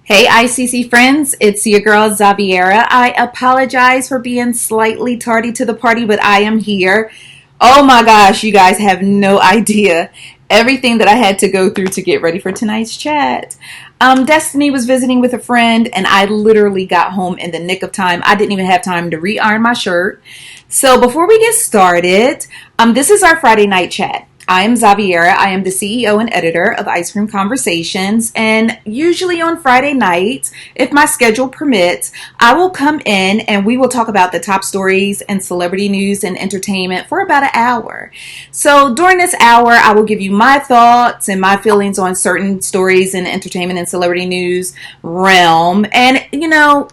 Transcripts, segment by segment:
Hey ICC friends, it's your girl Xaviera. I apologize for being slightly tardy to the party, but I am here. Oh my gosh, you guys have no idea everything that I had to go through to get ready for tonight's chat. Destiny was visiting with a friend and I literally got home in the nick of time. I didn't even have time to re-iron my shirt. So before we get started, this is our Friday night chat. I am Xaviera. I am the CEO and editor of Ice Cream Conversations, and usually on Friday nights, if my schedule permits, I will come in and we will talk about the top stories and celebrity news and entertainment for about an hour. So during this hour, I will give you my thoughts and my feelings on certain stories in entertainment and celebrity news realm. And,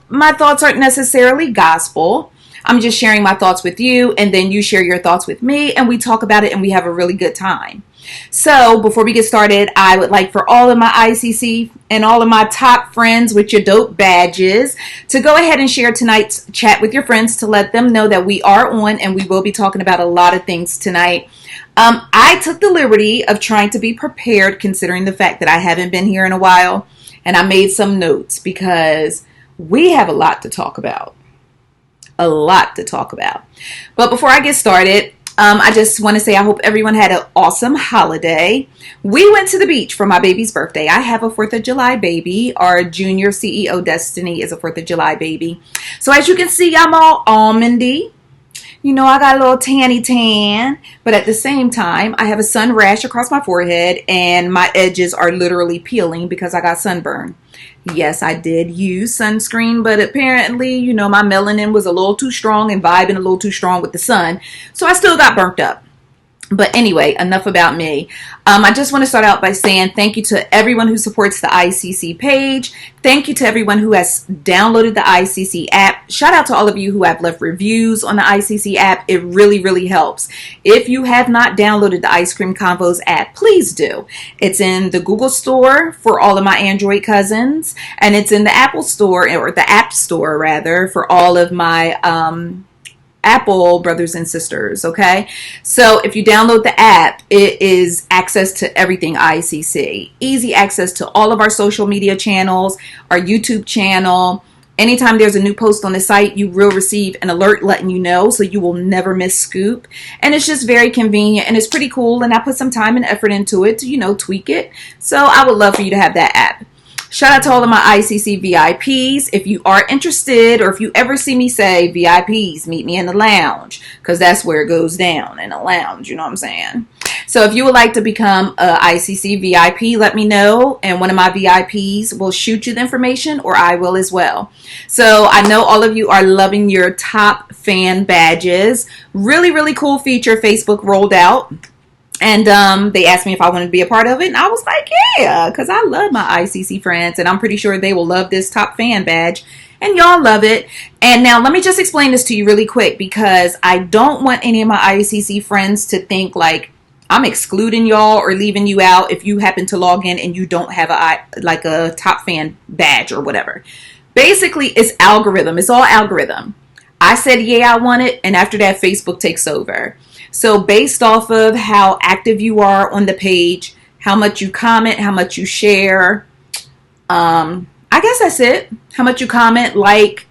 my thoughts aren't necessarily gospel. I'm just sharing my thoughts with you, and then you share your thoughts with me, and we talk about it, and we have a really good time. So before we get started, I would like for all of my ICC and all of my top friends with your dope badges to go ahead and share tonight's chat with your friends to let them know that we are on, and we will be talking about a lot of things tonight. I took the liberty of trying to be prepared considering the fact that I haven't been here in a while, and I made some notes because we have a lot to talk about. But before I get started, I just want to say I hope everyone had an awesome holiday. We went to the beach for my baby's birthday. I have a 4th of July baby. Our junior CEO Destiny is a 4th of July baby. So as you can see, I'm all almondy. I got a little tanny tan, but at the same time, I have a sun rash across my forehead and my edges are literally peeling because I got sunburn. Yes, I did use sunscreen, but apparently, my melanin was a little too strong and vibing a little too strong with the sun, so I still got burnt up. But anyway, enough about me. I just want to start out by saying thank you to everyone who supports the ICC page. Thank you to everyone who has downloaded the ICC app. Shout out to all of you who have left reviews on the ICC app. It really, really helps. If you have not downloaded the Ice Cream Convos app, please do. It's in the Google Store for all of my Android cousins, and it's in the Apple Store, or the App Store rather, for all of my Apple brothers and sisters, okay? So if you download the app, it is access to everything ICC. Easy access to all of our social media channels, our YouTube channel. Anytime there's a new post on the site, you will receive an alert letting you know, so you will never miss scoop. And it's just very convenient, and it's pretty cool, and I put some time and effort into it to, tweak it. So I would love for you to have that app. Shout out to all of my ICC VIPs. If you are interested, or if you ever see me say VIPs, meet me in the lounge, because that's where it goes down, in the lounge, you know what I'm saying? So if you would like to become a ICC VIP, let me know, and one of my VIPs will shoot you the information, or I will as well. So I know all of you are loving your top fan badges. Really, really cool feature Facebook rolled out. And they asked me if I wanted to be a part of it. And I was like, yeah, because I love my ICC friends. And I'm pretty sure they will love this top fan badge. And y'all love it. And now let me just explain this to you really quick, because I don't want any of my ICC friends to think like I'm excluding y'all or leaving you out if you happen to log in and you don't have a top fan badge or whatever. Basically, it's algorithm. It's all algorithm. I said, yeah, I want it. And after that, Facebook takes over. So based off of how active you are on the page, how much you comment, how much you share, I guess that's it. How much you comment, like,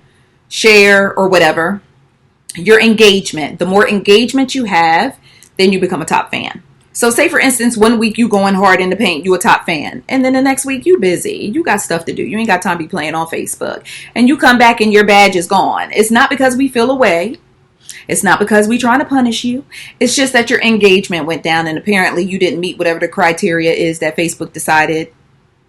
share, or whatever. Your engagement. The more engagement you have, then you become a top fan. So say, for instance, one week you going hard in the paint, you a top fan. And then the next week you busy. You got stuff to do. You ain't got time to be playing on Facebook. And you come back and your badge is gone. It's not because we feel away. It's not because we're trying to punish you. It's just that your engagement went down and apparently you didn't meet whatever the criteria is that Facebook decided,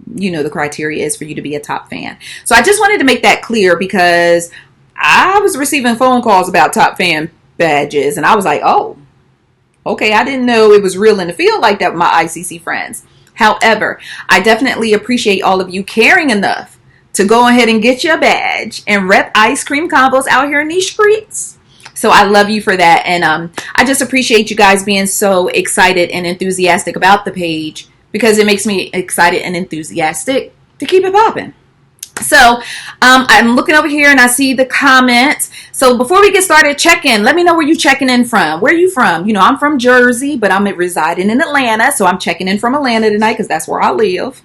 the criteria is for you to be a top fan. So I just wanted to make that clear because I was receiving phone calls about top fan badges and I was like, oh, okay, I didn't know it was real in the field like that with my ICC friends. However, I definitely appreciate all of you caring enough to go ahead and get your badge and rep Ice Cream Combos out here in these streets. So I love you for that. And I just appreciate you guys being so excited and enthusiastic about the page, because it makes me excited and enthusiastic to keep it popping. So I'm looking over here and I see the comments. So before we get started, check in. Let me know where you checking in from. Where are you from? I'm from Jersey, but I'm residing in Atlanta. So I'm checking in from Atlanta tonight because that's where I live.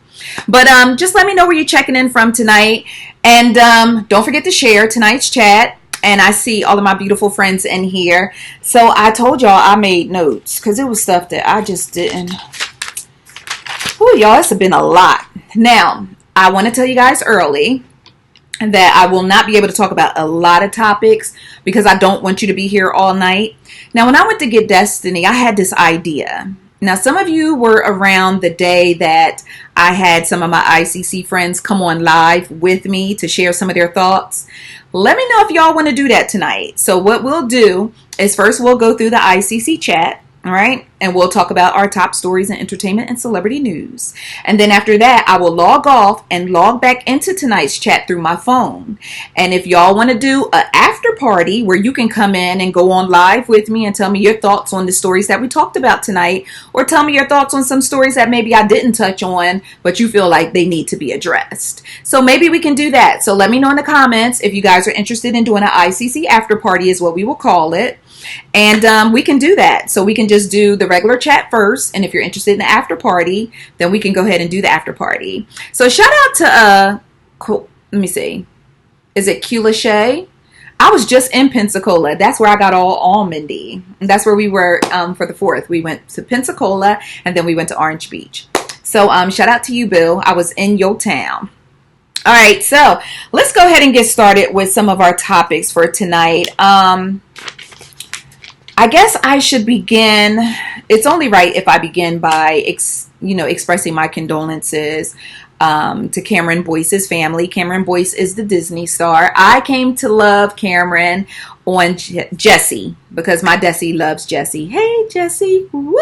But just let me know where you're checking in from tonight. And don't forget to share tonight's chat. And I see all of my beautiful friends in here. So I told y'all I made notes because it was stuff that I just didn't. Oh, y'all, it's been a lot. Now, I want to tell you guys early that I will not be able to talk about a lot of topics because I don't want you to be here all night. Now, when I went to get Destiny, I had this idea. Now, some of you were around the day that I had some of my ICC friends come on live with me to share some of their thoughts. Let me know if y'all want to do that tonight. So what we'll do is first we'll go through the ICC chat. All right. And we'll talk about our top stories in entertainment and celebrity news. And then after that, I will log off and log back into tonight's chat through my phone. And if y'all want to do an after party where you can come in and go on live with me and tell me your thoughts on the stories that we talked about tonight, or tell me your thoughts on some stories that maybe I didn't touch on, but you feel like they need to be addressed. So maybe we can do that. So let me know in the comments if you guys are interested in doing an ICC after party is what we will call it. And we can do that. So we can just do the regular chat first. And if you're interested in the after party, then we can go ahead and do the after party. So shout out to, let me see. Is it Culashay? I was just in Pensacola. That's where I got all almondy. And that's where we were for the 4th. We went to Pensacola and then we went to Orange Beach. So shout out to you, Bill. I was in your town. All right. So let's go ahead and get started with some of our topics for tonight. I guess I should begin. It's only right if I begin by, expressing my condolences to Cameron Boyce's family. Cameron Boyce is the Disney star. I came to love Cameron on Jessie because my Desi loves Jessie. Hey, Jessie. Woo!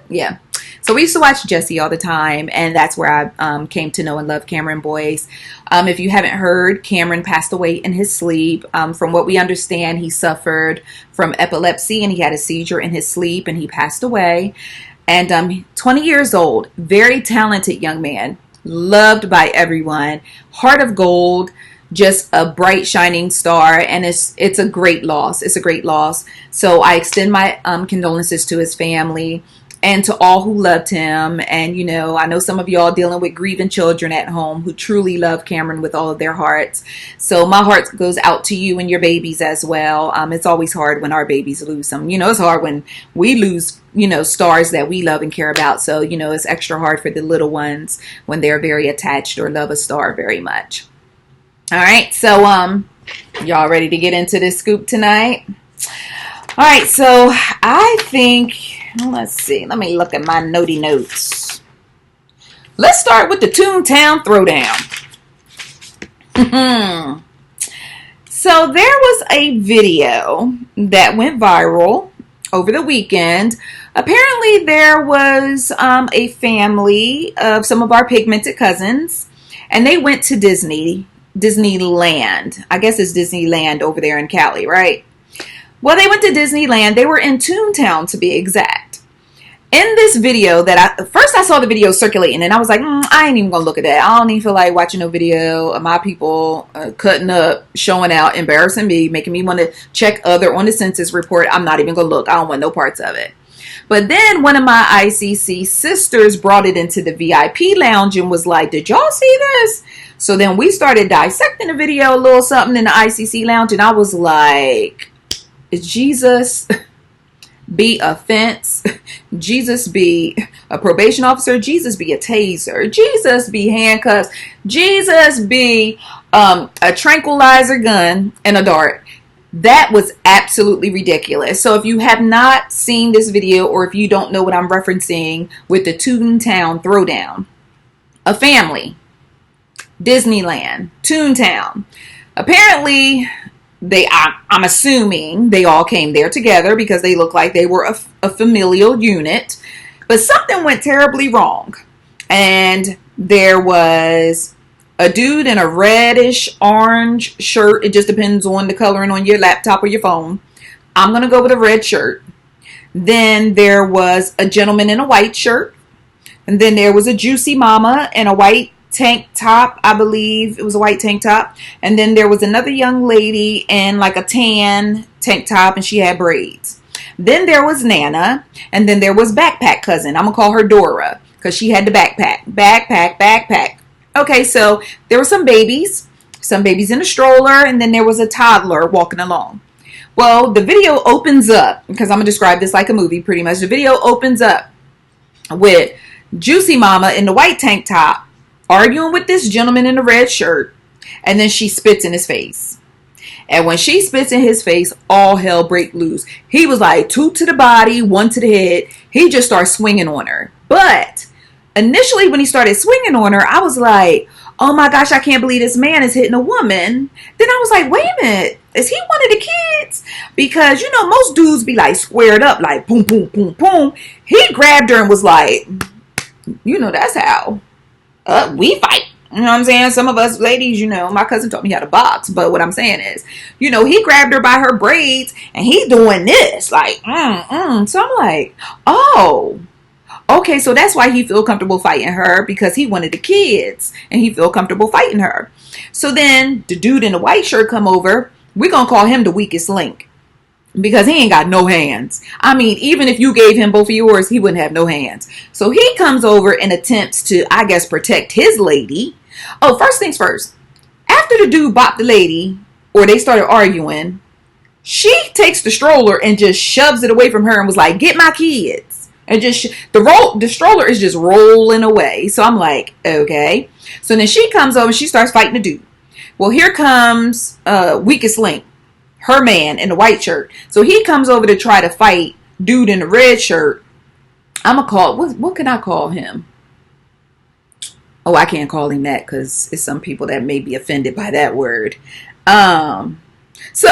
Yeah. So we used to watch Jessie all the time, and that's where I came to know and love Cameron Boyce. If you haven't heard, Cameron passed away in his sleep. From what we understand, he suffered from epilepsy, and he had a seizure in his sleep, and he passed away. And 20 years old, very talented young man, loved by everyone, heart of gold, just a bright, shining star, and it's a great loss. It's a great loss. So I extend my condolences to his family and to all who loved him. And, I know some of y'all dealing with grieving children at home who truly love Cameron with all of their hearts. So my heart goes out to you and your babies as well. It's always hard when our babies lose them. It's hard when we lose, stars that we love and care about. So, it's extra hard for the little ones when they're very attached or love a star very much. All right. So, y'all ready to get into this scoop tonight? All right. So I think, let's see. Let me look at my notey notes. Let's start with the Toontown Throwdown. So there was a video that went viral over the weekend. Apparently there was a family of some of our pigmented cousins, and they went to Disneyland. I guess it's Disneyland over there in Cali, right? Well, they went to Disneyland. They were in Toontown, to be exact. In this video first I saw the video circulating, and I was like, I ain't even gonna look at that. I don't even feel like watching no video of my people cutting up, showing out, embarrassing me, making me want to check other on the census report. I'm not even gonna look. I don't want no parts of it. But then one of my ICC sisters brought it into the VIP lounge and was like, did y'all see this? So then we started dissecting the video, a little something in the ICC lounge, and I was like, Jesus be a fence, Jesus be a probation officer, Jesus be a taser, Jesus be handcuffs, Jesus be a tranquilizer gun and a dart. That was absolutely ridiculous. So if you have not seen this video, or if you don't know what I'm referencing with the Toontown Throwdown, a family, Disneyland, Toontown, apparently I'm assuming they all came there together because they look like they were a familial unit, but something went terribly wrong. And there was a dude in a reddish orange shirt. It just depends on the coloring on your laptop or your phone. I'm going to go with a red shirt. Then there was a gentleman in a white shirt. And then there was a juicy mama in a white tank top. I believe it was a white tank top. And then there was another young lady in like a tan tank top, and she had braids. Then there was Nana, and then there was backpack cousin. I'm going to call her Dora. because she had the backpack. Okay, so there were some babies in a stroller, and then there was a toddler walking along. Well, the video opens up, because I'm going to describe this like a movie pretty much. The video opens up with Juicy Mama in the white tank top arguing with this gentleman in the red shirt, and then she spits in his face. And when she spits in his face, all hell break loose. He was like 2 to the body, 1 to the head. He just started swinging on her. But initially when he started swinging on her, I was like, oh my gosh, I can't believe this man is hitting a woman. Then I was like, wait a minute, is he one of the kids? Because, you know, most dudes be like squared up, like boom, boom, boom, boom. He grabbed her and was like, you know, that's how we fight. You know what I'm saying? Some of us ladies, you know, my cousin taught me how to box. But what I'm saying is, you know, he grabbed her by her braids and he doing this. Like, So I'm like, oh, okay. So that's why he feel comfortable fighting her, because he wanted the kids and he feel comfortable fighting her. So then the dude in the white shirt come over. We're going to call him the weakest link, because he ain't got no hands. I mean, even if you gave him both of yours, he wouldn't have no hands. So he comes over and attempts to, I guess, protect his lady. Oh, first things first. After the dude bopped the lady, or they started arguing, she takes the stroller and just shoves it away from her and was like, get my kids. And just, the stroller is just rolling away. So I'm like, okay. So then she comes over and she starts fighting the dude. Well, here comes weakest link, her man in the white shirt. So he comes over to try to fight dude in the red shirt. I'm going to call, what can I call him? Oh, I can't call him that because it's some people that may be offended by that word. So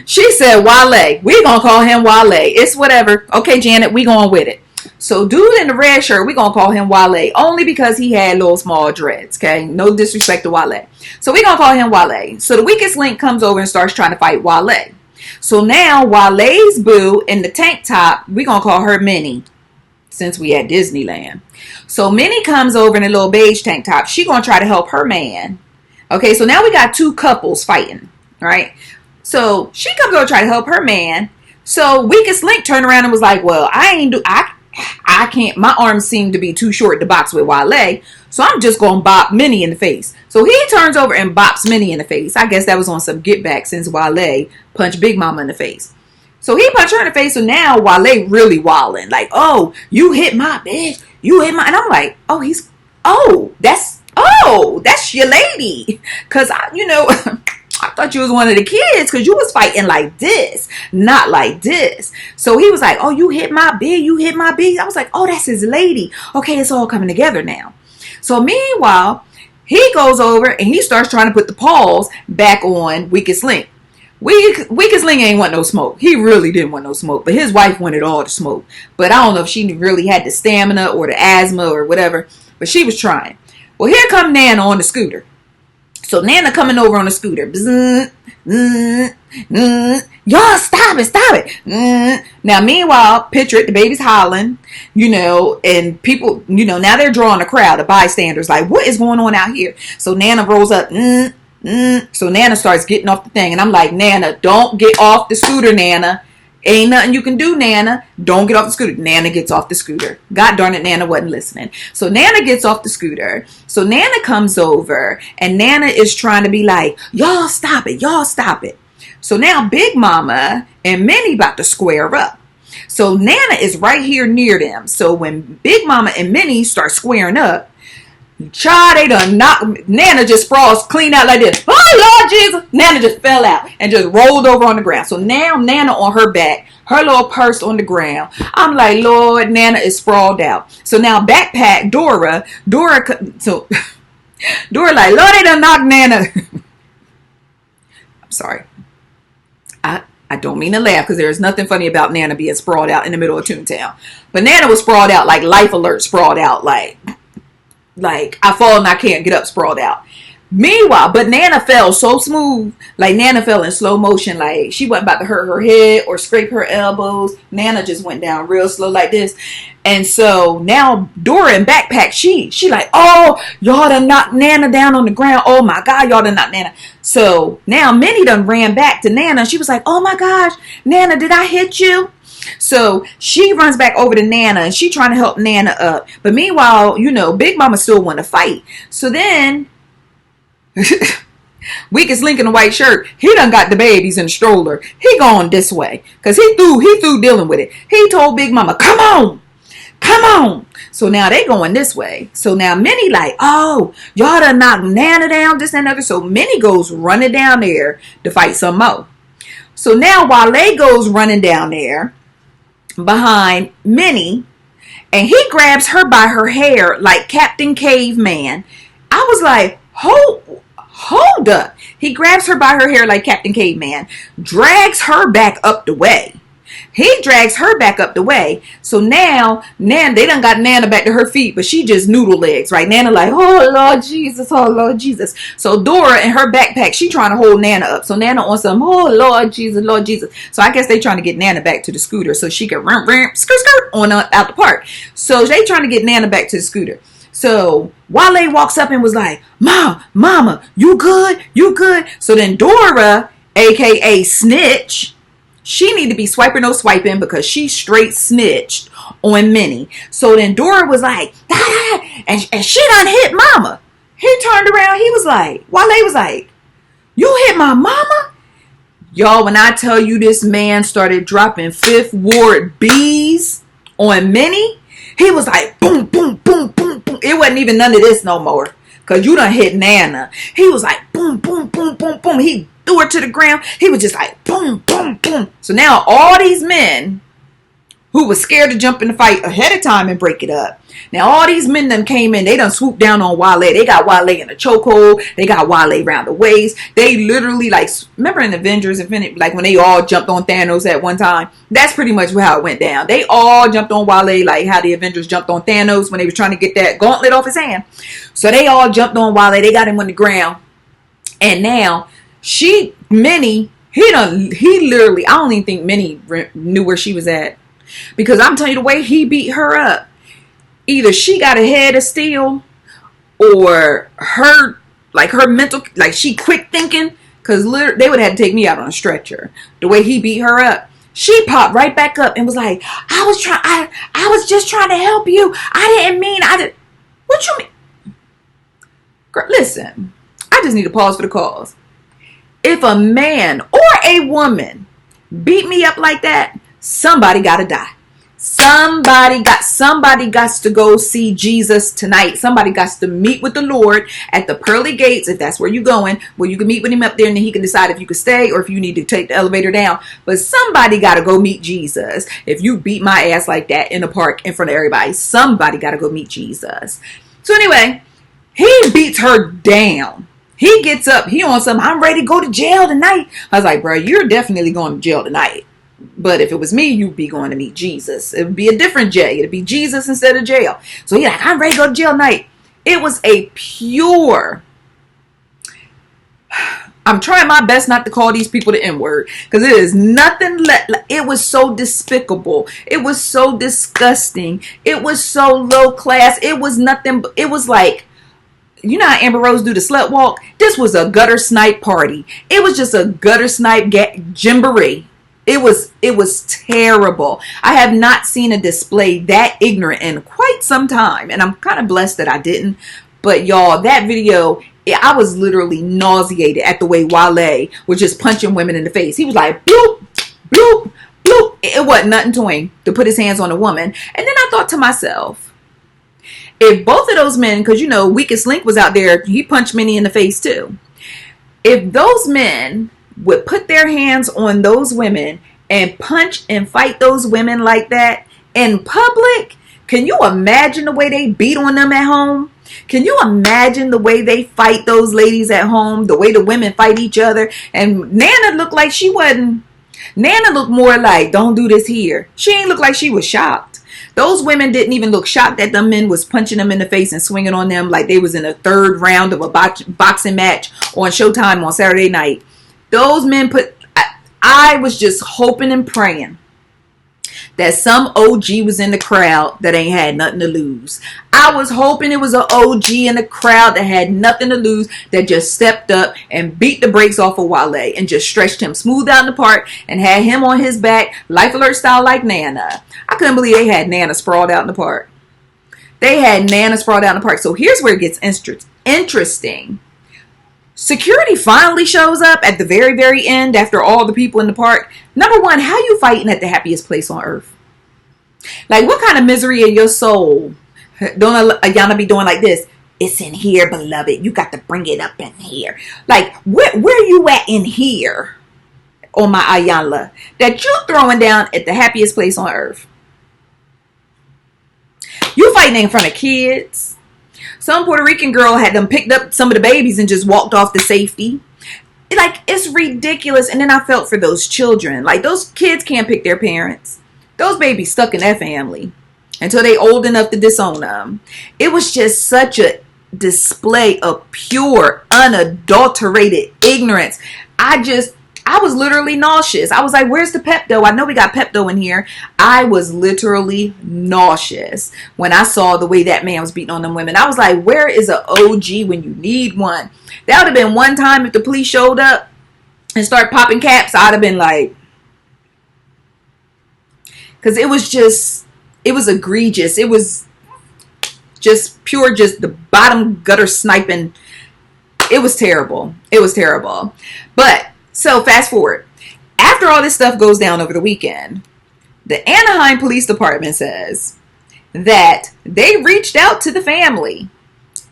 she said, Wale. We're going to call him Wale. It's whatever. Okay, Janet, we going with it. So dude in the red shirt, we're going to call him Wale. Only because he had little small dreads. Okay, no disrespect to Wale. So we're going to call him Wale. So the weakest link comes over and starts trying to fight Wale. So now Wale's boo in the tank top, we're going to call her Minnie, since we at Disneyland. So Minnie comes over in a little beige tank top. She gonna try to help her man. Okay, so now we got 2 couples fighting, right? So she comes over to try to help her man. So weakest link turned around and was like, well, I can't, my arms seem to be too short to box with Wale, so I'm just gonna bop Minnie in the face. So he turns over and bops Minnie in the face. I guess that was on some get back, since Wale punched Big Mama in the face. So he punched her in the face, so now Wale really wilding. Like, oh, you hit my bitch. You hit my... And I'm like, that's your lady. Because, I thought you was one of the kids, because you was fighting like this, not like this. So he was like, oh, you hit my big, you hit my big. I was like, oh, that's his lady. Okay, it's all coming together now. So meanwhile, he goes over and he starts trying to put the paws back on Weakest Link. Weakest Link ain't want no smoke. He really didn't want no smoke, but his wife wanted all the smoke. But I don't know if she really had the stamina or the asthma or whatever, but she was trying. Well, here come Nana on the scooter. So Nana coming over on the scooter. Y'all stop it. Now, meanwhile, picture it, the baby's hollering, and people, now they're drawing a crowd of bystanders like, what is going on out here? So Nana rolls up. So Nana starts getting off the thing, and I'm like, Nana, don't get off the scooter, Nana. Ain't nothing you can do, Nana. Don't get off the scooter. Nana gets off the scooter. God darn it, Nana wasn't listening. So Nana gets off the scooter. So Nana comes over, and Nana is trying to be like, y'all stop it. So now Big Mama and Minnie about to square up. So Nana is right here near them. So when Big Mama and Minnie start squaring up, child, they done knocked. Nana just sprawls clean out like this. Oh, Lord Jesus. Nana just fell out and just rolled over on the ground. So now Nana on her back, her little purse on the ground. I'm like, Lord, Nana is sprawled out. So now backpack Dora like, Lord, they done knocked Nana. I'm sorry. I don't mean to laugh, because there's nothing funny about Nana being sprawled out in the middle of Toontown. But Nana was sprawled out like Life Alert sprawled out, like I fall and I can't get up sprawled out. Meanwhile, but Nana fell so smooth, like Nana fell in slow motion, like she wasn't about to hurt her head or scrape her elbows. Nana just went down real slow like this. And so now Dora in backpack, she like, oh, y'all done knocked Nana down on the ground. Oh my God, y'all done knocked Nana. So now Minnie done ran back to Nana. She was like, oh my gosh, Nana, did I hit you? So she runs back over to Nana and she trying to help Nana up. But meanwhile, you know, Big Mama still want to fight. So then Weakest link in the white shirt, he done got the babies in the stroller. He going this way. Because he through dealing with it. He told Big Mama, come on. Come on. So now they going this way. So now Minnie like, oh, y'all done knocked Nana down, this and other. So Minnie goes running down there to fight some more. So now Wale goes running down there behind Minnie. And he grabs her by her hair like Captain Caveman. I was like, hold up. He grabs her by her hair like Captain Caveman, drags her back up the way. He drags her back up the way. So now, they done got Nana back to her feet, but she just noodle legs, right? Nana like, oh, Lord Jesus, oh, Lord Jesus. So Dora in her backpack, she trying to hold Nana up. So Nana on some, oh, Lord Jesus, Lord Jesus. So I guess they trying to get Nana back to the scooter so she can skirt on out the park. So they trying to get Nana back to the scooter. So Wale walks up and was like, Mama, you good? You good? So then Dora, a.k.a. Snitch, she need to be swiping no swiping because she straight snitched on Minnie. So then Dora was like, and she done hit Mama. He turned around. He was like, Wale was like, you hit my mama? Y'all, when I tell you this man started dropping Fifth Ward B's on Minnie, he was like, boom, boom, boom, boom, boom. It wasn't even none of this no more. Because you done hit Nana. He was like, boom, boom, boom, boom, boom. He threw her to the ground. He was just like, boom, boom, boom. So now all these men who was scared to jump in the fight ahead of time and break it up. Now all these men done came in. They done swooped down on Wale. They got Wale in a chokehold. They got Wale around the waist. They literally like, remember in Avengers Infinity, like when they all jumped on Thanos at one time? That's pretty much how it went down. They all jumped on Wale like how the Avengers jumped on Thanos when they was trying to get that gauntlet off his hand. So they all jumped on Wale. They got him on the ground. And now Minnie, he literally, I don't even think Minnie knew where she was at. Because I'm telling you, the way he beat her up, either she got a head of steel or her mental, like she quick thinking, because they would have had to take me out on a stretcher. The way he beat her up, she popped right back up and was like, I was just trying to help you. What you mean? Girl, listen, I just need to pause for the cause. If a man or a woman beat me up like that, somebody gotta die. Somebody got to go see Jesus tonight. Somebody got to meet with the Lord at the pearly gates, if that's where you're going, where you can meet with him up there and then he can decide if you can stay or if you need to take the elevator down. But somebody got to go meet Jesus. If you beat my ass like that in the park in front of everybody, somebody got to go meet Jesus. So anyway, he beats her down. He gets up. He on some, I'm ready to go to jail tonight. I was like, bro, you're definitely going to jail tonight. But if it was me, you'd be going to meet Jesus. It would be a different jail. It'd be Jesus instead of jail. So he's like, I'm ready to go to jail tonight. It was a pure... I'm trying my best not to call these people the N-word. Because it is nothing... It was so despicable. It was so disgusting. It was so low class. It was nothing... It was like... You know how Amber Rose do the slut walk? This was a gutter snipe party. It was just a gutter snipe jamboree. It was terrible. I have not seen a display that ignorant in quite some time. And I'm kind of blessed that I didn't. But y'all, that video, I was literally nauseated at the way Wale was just punching women in the face. He was like, bloop, bloop, bloop. It wasn't nothing to him to put his hands on a woman. And then I thought to myself, if both of those men, because you know, Weakest Link was out there, he punched Minnie in the face too. If those men would put their hands on those women and punch and fight those women like that in public, can you imagine the way they beat on them at home? Can you imagine the way they fight those ladies at home? The way the women fight each other? And Nana looked like she wasn't. Nana looked more like, don't do this here. She ain't look like she was shocked. Those women didn't even look shocked that the men was punching them in the face and swinging on them like they was in a third round of a boxing match on Showtime on Saturday night. Those men I was just hoping and praying that some OG was in the crowd that ain't had nothing to lose. I was hoping it was an OG in the crowd that had nothing to lose, that just stepped up and beat the brakes off of Wale and just stretched him smooth out in the park and had him on his back, Life Alert style, like Nana. I couldn't believe they had Nana sprawled out in the park. They had Nana sprawled out in the park. So here's where it gets interesting. Security finally shows up at the very, very end after all the people in the park. Number one, how you fighting at the happiest place on earth? Like, what kind of misery in your soul don't Ayana be doing like this? It's in here, beloved. You got to bring it up in here. Like, where you at in here on my Ayala that you throwing down at the happiest place on earth? You fighting in front of kids. Some Puerto Rican girl had them picked up some of the babies and just walked off to safety. Like, it's ridiculous. And then I felt for those children. Like, those kids can't pick their parents. Those babies stuck in that family until they old enough to disown them. It was just such a display of pure, unadulterated ignorance. I was literally nauseous. I was like, where's the Pepto? I know we got Pepto in here. I was literally nauseous when I saw the way that man was beating on them women. I was like, where is an OG when you need one? That would have been one time if the police showed up and started popping caps. I'd have been like, because it was egregious. It was just pure, just the bottom gutter sniping. It was terrible. It was terrible. But so fast forward. After all this stuff goes down over the weekend, the Anaheim Police Department says that they reached out to the family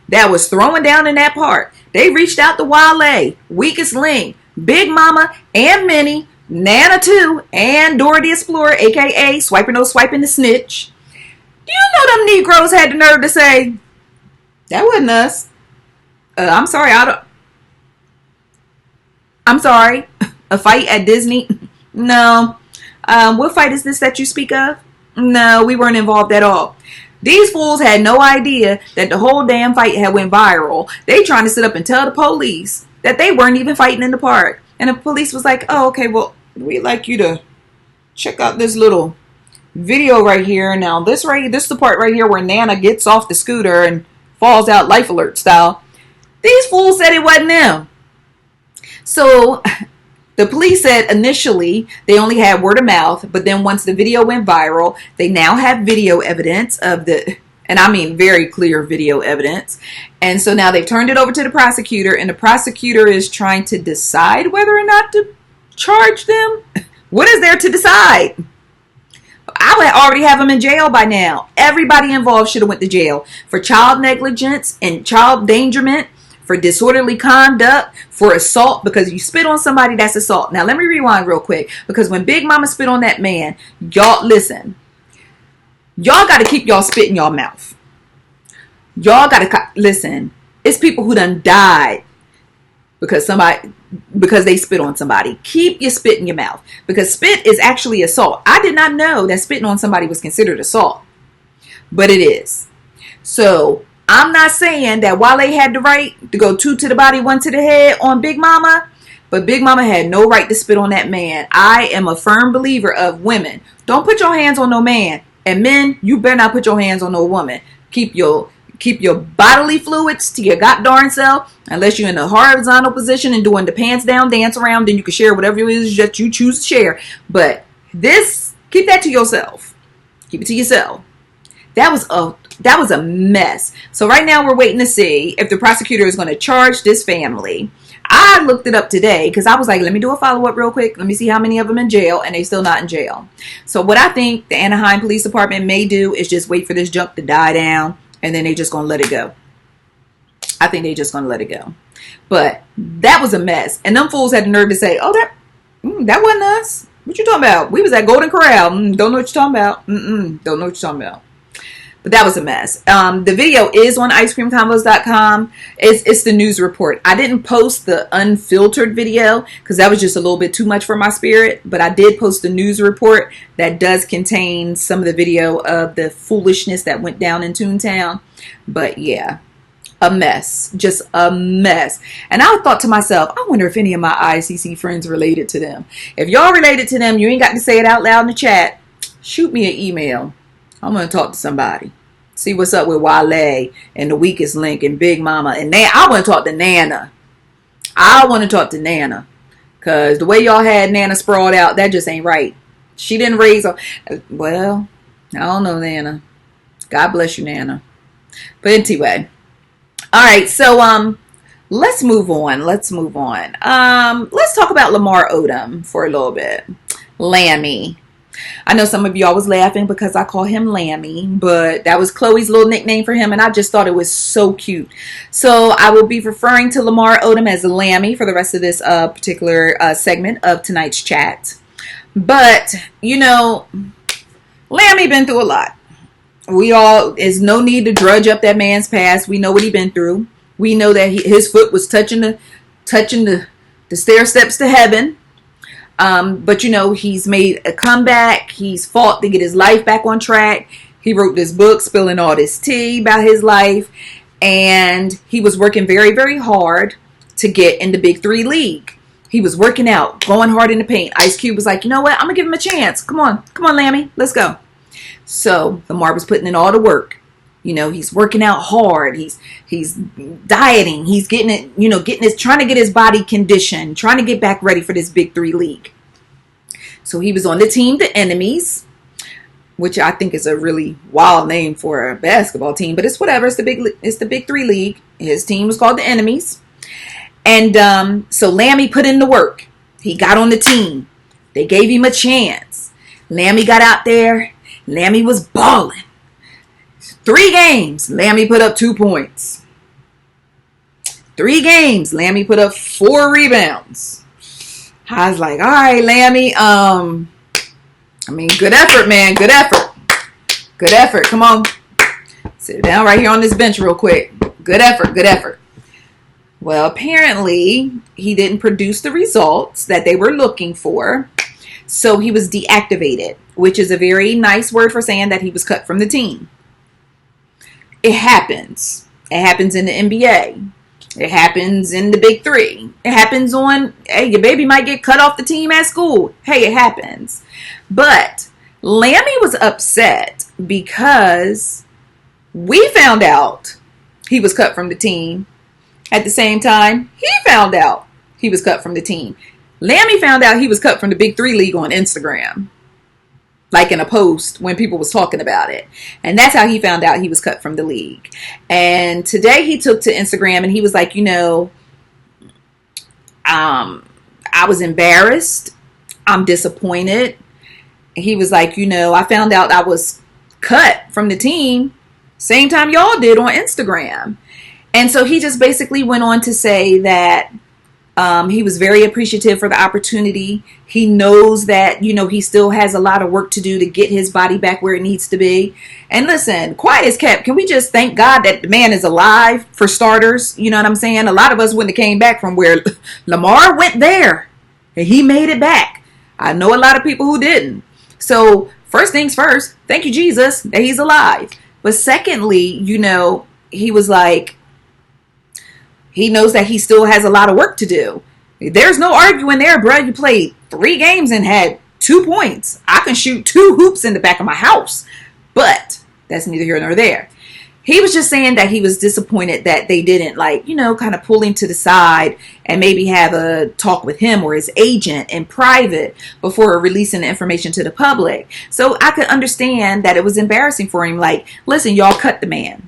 that was throwing down in that park. They reached out to Wale, Weakest Link, Big Mama, and Minnie, Nana too, and Dora the Explorer, aka Swiping No Swiping the Snitch. Do you know them Negroes had the nerve to say, that wasn't us? I'm sorry, I'm sorry, a fight at Disney? No. What fight is this that you speak of? No, we weren't involved at all. These fools had no idea that the whole damn fight had went viral. They trying to sit up and tell the police that they weren't even fighting in the park. And the police was like, oh, okay, well, we'd like you to check out this little video right here. Now, this is the part right here where Nana gets off the scooter and falls out Life Alert style. These fools said it wasn't them. So the police said initially they only had word of mouth, but then once the video went viral, they now have video evidence of and I mean very clear video evidence. And so now they've turned it over to the prosecutor, and the prosecutor is trying to decide whether or not to charge them. What is there to decide? I would already have them in jail by now. Everybody involved should have went to jail for child negligence and child endangerment, for disorderly conduct, for assault, because you spit on somebody, that's assault. Now, let me rewind real quick, because when Big Mama spit on that man, y'all, listen, y'all got to keep y'all spit in y'all mouth. Y'all got to, listen, it's people who done died because they spit on somebody. Keep your spit in your mouth, because spit is actually assault. I did not know that spitting on somebody was considered assault, but it is. So I'm not saying that Wale had the right to go 2 to the body, 1 to the head on Big Mama, but Big Mama had no right to spit on that man. I am a firm believer of women. Don't put your hands on no man. And men, you better not put your hands on no woman. Keep your bodily fluids to your goddamn self, unless you're in a horizontal position and doing the pants down dance around, then you can share whatever it is that you choose to share. But keep that to yourself. Keep it to yourself. That was a mess. So right now we're waiting to see if the prosecutor is going to charge this family. I looked it up today because I was like, let me do a follow-up real quick. Let me see how many of them in jail, and they still not in jail. So what I think the Anaheim Police Department may do is just wait for this junk to die down, and then they just going to let it go. I think they just going to let it go. But that was a mess. And them fools had the nerve to say, oh, that wasn't us. What you talking about? We was at Golden Corral. Don't know what you're talking about. Don't know what you're talking about. But that was a mess. The video is on icecreamconvos.com. It's the news report. I didn't post the unfiltered video because that was just a little bit too much for my spirit. But I did post the news report that does contain some of the video of the foolishness that went down in Toontown. But yeah, a mess. Just a mess. And I thought to myself, I wonder if any of my ICC friends related to them. If y'all related to them, you ain't got to say it out loud in the chat. shoot me an email. I'm going to talk to somebody. See what's up with Wale and the Weakest Link and Big Mama. And I want to talk to Nana. I want to talk to Nana. Because the way y'all had Nana sprawled out, that just ain't right. She didn't raise her. Well, I don't know, Nana. God bless you, Nana. But anyway. All right, so let's move on. Let's talk about Lamar Odom for a little bit. Lammy. I know some of y'all was laughing because I call him Lammy, but that was Chloe's little nickname for him, and I just thought it was so cute. So I will be referring to Lamar Odom as Lammy for the rest of this particular segment of tonight's chat. But, you know, Lammy been through a lot. There's no need to drudge up that man's past. We know what he been through. We know that his foot was touching the stair steps to heaven. But, you know, he's made a comeback. He's fought to get his life back on track. He wrote this book, spilling all this tea about his life. And he was working very, very hard to get in the Big Three League. He was working out, going hard in the paint. Ice Cube was like, you know what? I'm going to give him a chance. Come on, Lammy. Let's go. So Lamar was putting in all the work. You know, he's working out hard. He's dieting. He's trying to get his body conditioned, trying to get back ready for this Big Three League. So he was on the team, the Enemies, which I think is a really wild name for a basketball team, but it's whatever. It's the Big Three League. His team was called the Enemies. And so Lammy put in the work. He got on the team. They gave him a chance. Lammy got out there. Lammy was balling. 3 games, Lammy put up 2 points. 3 games, Lammy put up 4 rebounds. I was like, all right, Lammy. Good effort, man. Good effort. Good effort. Come on. Sit down right here on this bench real quick. Good effort. Good effort. Well, apparently, he didn't produce the results that they were looking for. So he was deactivated, which is a very nice word for saying that he was cut from the team. It happens. It happens in the NBA. It happens in the Big Three. It happens hey, your baby might get cut off the team at school. Hey, it happens. But Lammy was upset because we found out he was cut from the team. At the same time, he found out he was cut from the team. Lammy found out he was cut from the Big Three League on Instagram. Like in a post when people was talking about it. And that's how he found out he was cut from the league. And today he took to Instagram and he was like, I was embarrassed. I'm disappointed. He was like, I found out I was cut from the team same time y'all did on Instagram. And so he just basically went on to say that he was very appreciative for the opportunity. He knows that, he still has a lot of work to do to get his body back where it needs to be. And listen, quiet as kept. Can we just thank God that the man is alive, for starters? You know what I'm saying? A lot of us wouldn't have came back from where Lamar went there. And he made it back. I know a lot of people who didn't. So first things first, thank you, Jesus, that he's alive. But secondly, he was like, he knows that he still has a lot of work to do. There's no arguing there, bro. You played 3 games and had 2 points. I can shoot 2 hoops in the back of my house. But that's neither here nor there. He was just saying that he was disappointed that they didn't kind of pull him to the side and maybe have a talk with him or his agent in private before releasing the information to the public. So I could understand that it was embarrassing for him. Like, listen, y'all cut the man.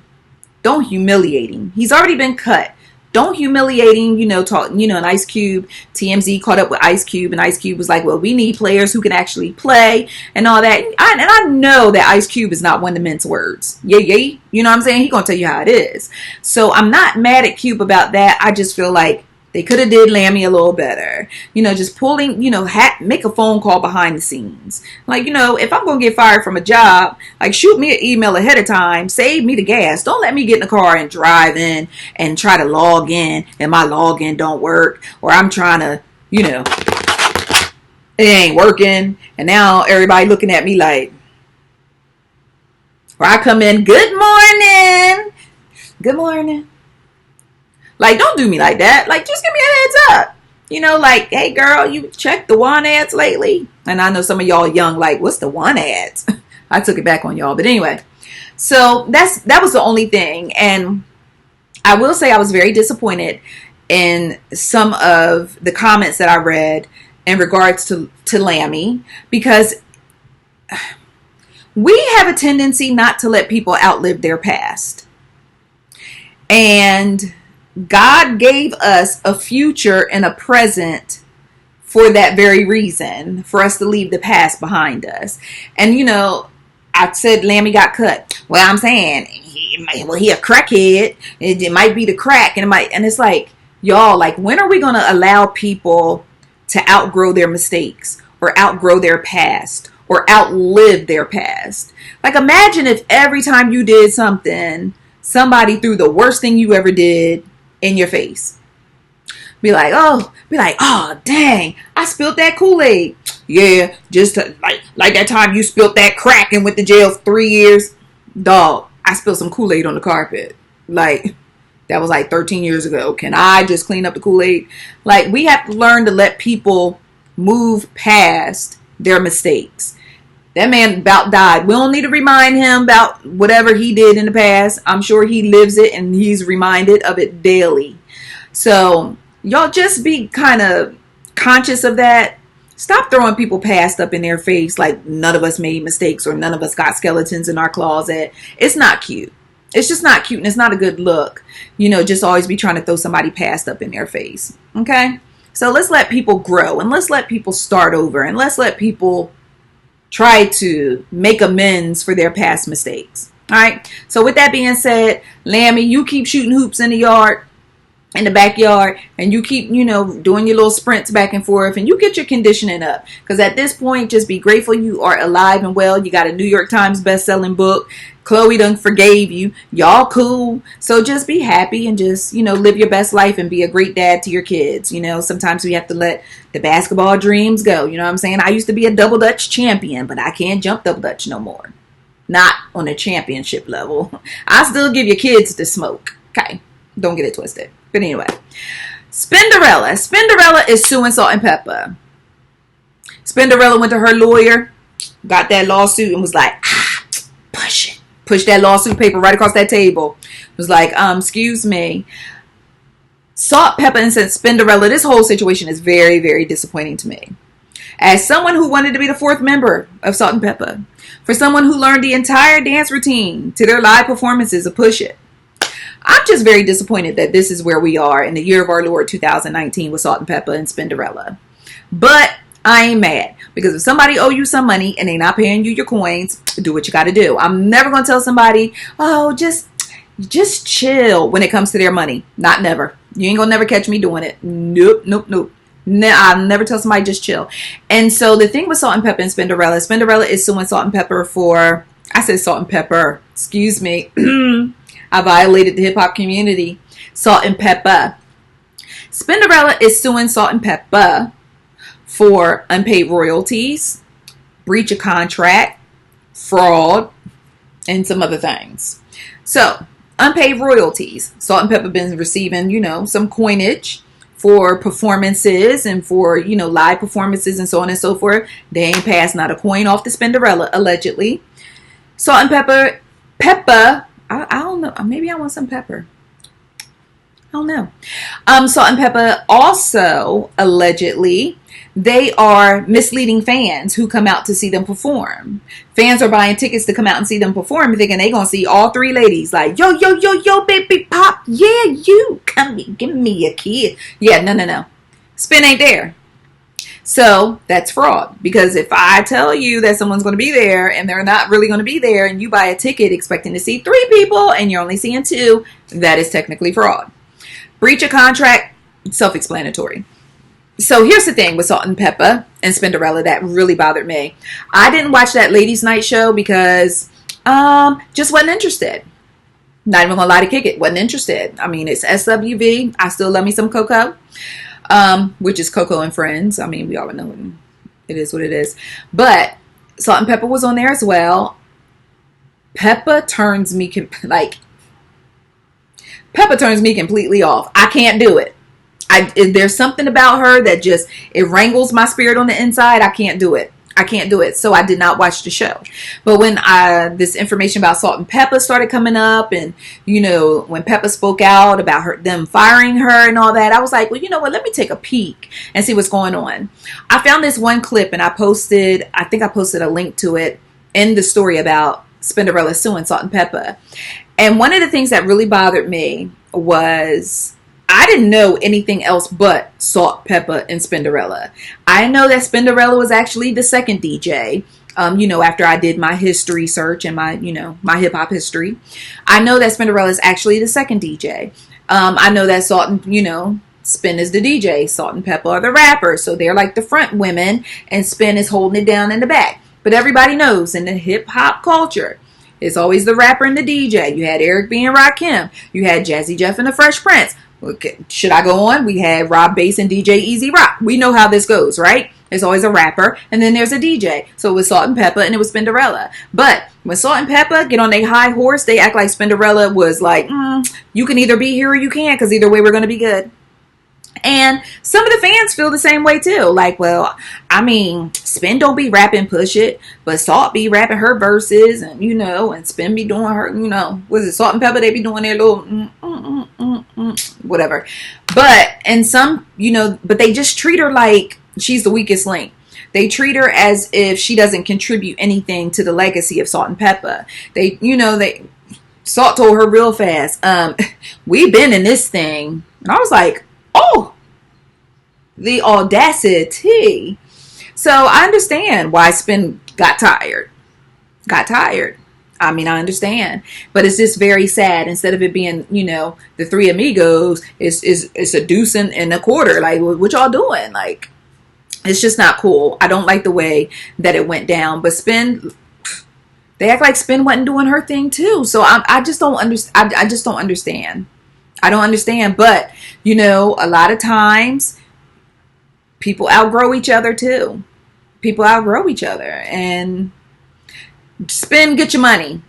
Don't humiliate him. He's already been cut. Don't humiliate him, and Ice Cube, TMZ caught up with Ice Cube, and Ice Cube was like, well, we need players who can actually play and all that. And I know that Ice Cube is not one to mince words. Yeah. You know what I'm saying? He gonna tell you how it is. So I'm not mad at Cube about that. I just feel like they could have did Lammy a little better. Just pulling, make a phone call behind the scenes. Like, if I'm going to get fired from a job, like shoot me an email ahead of time, save me the gas. Don't let me get in the car and drive in and try to log in and my login don't work. Or I'm trying to, it ain't working. And now everybody looking at me like, or I come in, good morning. Good morning. Like, don't do me like that. Like, just give me a heads up. like, hey girl, you checked the one ads lately? And I know some of y'all young, like, what's the one ads? I took it back on y'all. But anyway, so that was the only thing. And I will say I was very disappointed in some of the comments that I read in regards to Lammy, because we have a tendency not to let people outlive their past. And God gave us a future and a present for that very reason, for us to leave the past behind us. And, I said Lammy got cut. Well, I'm saying, he a crackhead. It might be the crack. And it's like, y'all, like, when are we going to allow people to outgrow their mistakes or outgrow their past or outlive their past? Like, imagine if every time you did something, somebody threw the worst thing you ever did in your face. Be like, oh, dang, I spilled that Kool-Aid. Yeah, just like that time you spilled that crack and went to jail for 3 years. Dog, I spilled some Kool-Aid on the carpet. Like, that was like 13 years ago. Can I just clean up the Kool-Aid? Like, we have to learn to let people move past their mistakes. That man about died. We don't need to remind him about whatever he did in the past. I'm sure he lives it and he's reminded of it daily. So y'all just be kind of conscious of that. Stop throwing people past up in their face like none of us made mistakes or none of us got skeletons in our closet. It's not cute. It's just not cute and it's not a good look. Just always be trying to throw somebody past up in their face. Okay? So let's let people grow and let's let people start over and let's let people try to make amends for their past mistakes. All right? So with that being said, Lammy, you keep shooting hoops in the backyard, and you keep, doing your little sprints back and forth, and you get your conditioning up. Because at this point, just be grateful you are alive and well. You got a New York Times best-selling book. Chloe done forgave you. Y'all cool. So just be happy and just, live your best life and be a great dad to your kids. Sometimes we have to let the basketball dreams go. You know what I'm saying? I used to be a double dutch champion, but I can't jump double dutch no more. Not on a championship level. I still give your kids the smoke. Okay. Don't get it twisted. But anyway, Spinderella is suing Salt-N-Pepa. Spinderella went to her lawyer, got that lawsuit, and was like, push it. Push that lawsuit paper right across that table. Was like, excuse me. Salt-N-Pepa and Spinderella, this whole situation is very, very disappointing to me. As someone who wanted to be the fourth member of Salt-N-Pepa, for someone who learned the entire dance routine to their live performances of Push It, I'm just very disappointed that this is where we are in the year of our Lord 2019 with Salt-N-Pepa and Spinderella. But I ain't mad, because if somebody owe you some money and they not paying you your coins, do what you got to do. I'm never going to tell somebody, oh, just chill when it comes to their money. Not never. You ain't going to never catch me doing it. Nope. I'll never tell somebody just chill. And so the thing with Salt-N-Pepa and Spinderella is suing Salt-N-Pepa for, I said Salt-N-Pepa, excuse me. I violated the hip hop community. Salt-N-Pepa. Spinderella is suing Salt-N-Pepa for unpaid royalties, breach of contract, fraud, and some other things. So, unpaid royalties. Salt-N-Pepa been receiving, some coinage for performances and for, live performances and so on and so forth. They ain't passed not a coin off to Spinderella, allegedly. Salt-N-Pepa, I don't know. Maybe I want some pepper. I don't know. Salt-N-Pepa also, allegedly, they are misleading fans who come out to see them perform. Fans are buying tickets to come out and see them perform, thinking they're going to see all three ladies. Like, yo, baby pop. Yeah, you. Come here. Give me a kid. Yeah, no. Spin ain't there. So that's fraud, because if I tell you that someone's going to be there and they're not really going to be there, and you buy a ticket expecting to see 3 people and you're only seeing 2, that is technically fraud. Breach of contract, self-explanatory. So here's the thing with Salt-N-Pepa and Spinderella that really bothered me. I didn't watch that ladies' night show because just wasn't interested. Not even going to lie to kick it. Wasn't interested. I mean, it's SWV. I still love me some Coco. Which is Coco and Friends. I mean, we all know it is what it is. But Salt-N-Pepa was on there as well. Peppa turns me completely off. I can't do it. There's something about her that just, it wrangles my spirit on the inside. I can't do it. I can't do it. So I did not watch the show. But when this information about Salt-N-Pepa started coming up, and, you know, when Peppa spoke out about them firing her and all that, I was like, well, you know what? Let me take a peek and see what's going on. I found this one clip, and I think I posted a link to it in the story about Spinderella suing Salt-N-Pepa. And one of the things that really bothered me was, I didn't know anything else but Salt-N-Pepa and Spinderella. I know that Spinderella was actually the second DJ. You know, after I did my history search and my, you know, my hip hop history, I know that Spinderella is actually the second DJ. I know that Spin is the DJ. Salt-N-Pepa are the rappers. So they're like the front women, and Spin is holding it down in the back. But everybody knows in the hip hop culture, it's always the rapper and the DJ. You had Eric B and Rakim. You had Jazzy Jeff and the Fresh Prince. Okay. Should I go on? We had Rob Bass and DJ Easy Rock. We know how this goes, right? There's always a rapper, and then there's a DJ. So it was Salt-N-Pepa, and it was Spinderella. But when Salt-N-Pepa get on their high horse, they act like Spinderella was like, you can either be here or you can't, because either way we're going to be good. And some of the fans feel the same way too. Like, well, I mean, Spin don't be rapping Push It, but Salt be rapping her verses, and, you know, and Spin be doing her, you know, was it Salt-N-Pepa? They be doing their little whatever. But, and some, you know, but they just treat her like she's the weakest link. They treat her as if she doesn't contribute anything to the legacy of Salt-N-Pepa. They, you know, Salt told her real fast, we've been in this thing. And I was like, oh, the audacity. So I understand why Spin got tired. I mean, I understand. But it's just very sad. Instead of it being, you know, the three amigos, it's a deuce and a quarter. Like, what y'all doing? Like, it's just not cool. I don't like the way that it went down. But Spin, they act like Spin wasn't doing her thing too. So I just don't understand. I just don't understand. I don't understand. But, you know, a lot of times people outgrow each other too. People outgrow each other. And Spin, get your money.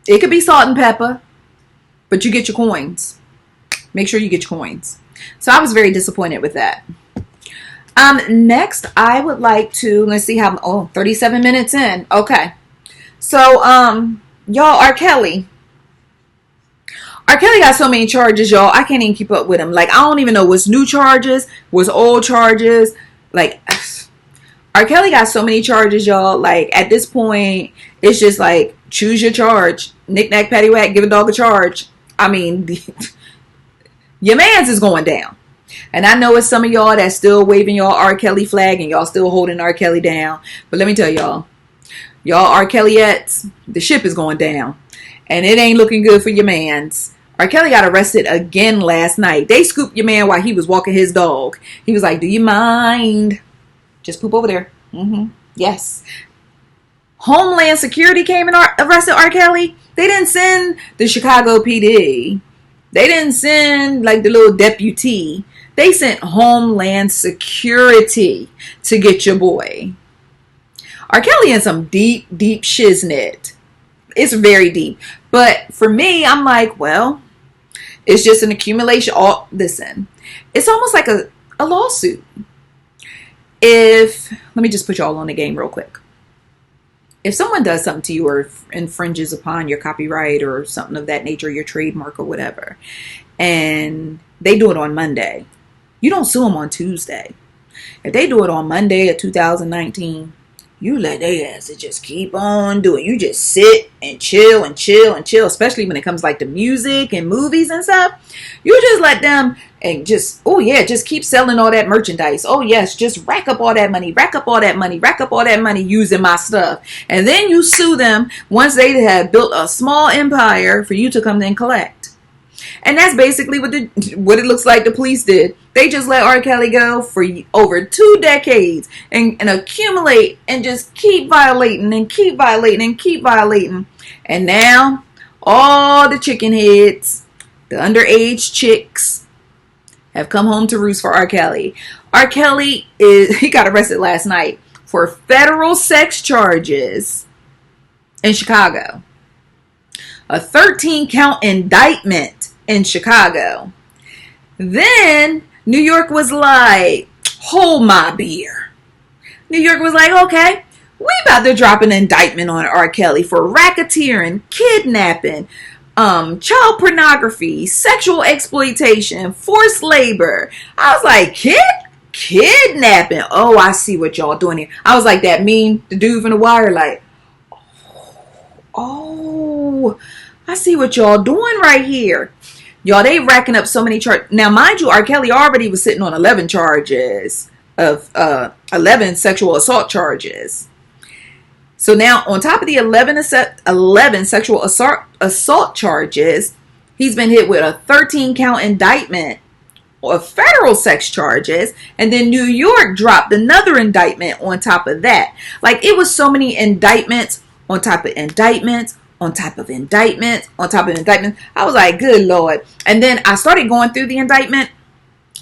It could be Salt-N-Pepa, but you get your coins. Make sure you get your coins. So I was very disappointed with that. Next, I would like to, let's see how, 37 minutes in. Okay. So, y'all, R. Kelly got so many charges, y'all. I can't even keep up with him. Like, I don't even know what's new charges, what's old charges. Like, R. Kelly got so many charges, y'all. Like, at this point, it's just like, choose your charge. Knick-knack, paddywhack, give a dog a charge. I mean, your man's is going down. And I know it's some of y'all that's still waving y'all R. Kelly flag and y'all still holding R. Kelly down. But let me tell y'all R. Kellyettes, the ship is going down. And it ain't looking good for your mans. R. Kelly got arrested again last night. They scooped your man while he was walking his dog. He was like, do you mind? Just poop over there. Yes. Homeland Security came and arrested R. Kelly. They didn't send the Chicago PD. They didn't send like the little deputy. They sent Homeland Security to get your boy. R. Kelly in some deep, deep shiznit. It's very deep. But for me, I'm like, well, it's just an accumulation. Listen, it's almost like a lawsuit. Let me just put y'all on the game real quick. If someone does something to you or infringes upon your copyright or something of that nature, your trademark or whatever, and they do it on Monday, you don't sue them on Tuesday. If they do it on Monday of 2019, you let their ass just keep on doing. You just sit and chill and chill and chill, especially when it comes like to music and movies and stuff. You just let them and just keep selling all that merchandise. Oh yes, just rack up all that money, rack up all that money, rack up all that money using my stuff. And then you sue them once they have built a small empire for you to come and collect. And that's basically what it looks like the police did. They just let R. Kelly go for over 2 decades and accumulate and just keep violating and keep violating and keep violating. And now all the chicken heads, the underage chicks, have come home to roost for R. Kelly. R. Kelly he got arrested last night for federal sex charges in Chicago. A 13-count indictment in Chicago. Then New York was like, hold my beer. New York was like, okay, we about to drop an indictment on R. Kelly for racketeering, kidnapping, child pornography, sexual exploitation, forced labor. I was like, kidnapping. Oh, I see what y'all doing here. I was like that meme, the dude from The Wire, like, oh, I see what y'all doing right here. Y'all, they racking up so many charges. Now, mind you, R. Kelly already was sitting on 11 charges of 11 sexual assault charges. So now, on top of the 11 sexual assault charges, he's been hit with a 13-count indictment of federal sex charges. And then New York dropped another indictment on top of that. Like, it was so many indictments on top of indictments on top of indictments on top of indictments. I was like, good Lord. And then I started going through the indictment.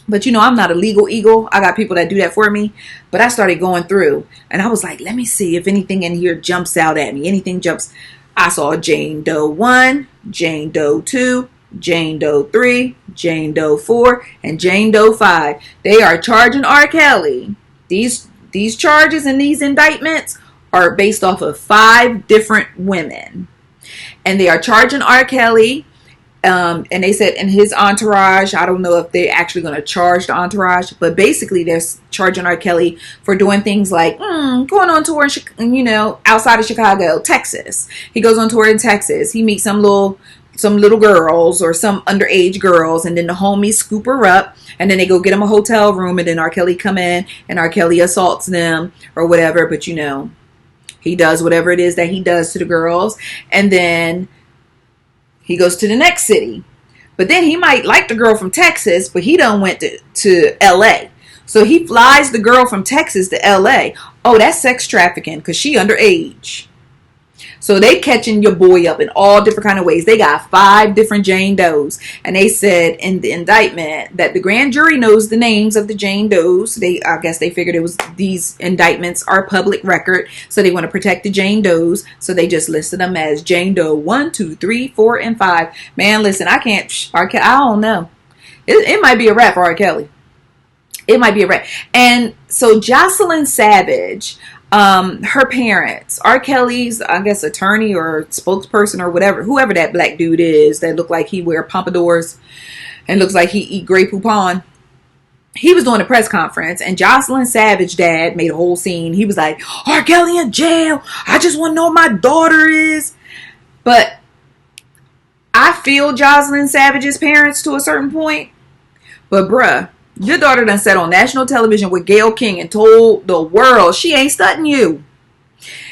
But you know, I'm not a legal eagle. I got people that do that for me. But I started going through and I was like, let me see if anything in here jumps out at me. Anything jumps. I saw Jane Doe 1, Jane Doe 2, Jane Doe 3, Jane Doe 4, and Jane Doe 5. They are charging R. Kelly. These charges and these indictments are based off of 5 different women. And they are charging R. Kelly. And they said in his entourage, I don't know if they're actually going to charge the entourage, but basically they're charging R. Kelly for doing things like going on tour in, you know, outside of Chicago, Texas. He goes on tour in Texas. He meets some little girls or some underage girls, and then the homies scoop her up, and then they go get him a hotel room, and then R. Kelly come in and R. Kelly assaults them or whatever. But you know, he does whatever it is that he does to the girls, and then he goes to the next city. But then he might like the girl from Texas, but he done went to LA. So he flies the girl from Texas to LA. Oh, that's sex trafficking because she underage. So they catching your boy up in all different kind of ways. They got 5 different Jane Does. And they said in the indictment that the grand jury knows the names of the Jane Does. I guess they figured it was these indictments are public record. So they want to protect the Jane Does. So they just listed them as Jane Doe 1, 2, 3, 4, and 5. Man, listen, I can't. I don't know. It might be a wrap for R. Kelly. It might be a wrap. And so Jocelyn Savage, her parents, R. Kelly's, I guess, attorney or spokesperson or whatever, whoever that black dude is that looked like he wear pompadours and looks like he eat Grey Poupon. He was doing a press conference, and Jocelyn Savage dad made a whole scene. He was like, R. Kelly in jail. I just want to know what my daughter is. But I feel Jocelyn Savage's parents to a certain point. But bruh, your daughter done sat on national television with Gayle King and told the world she ain't stunting you.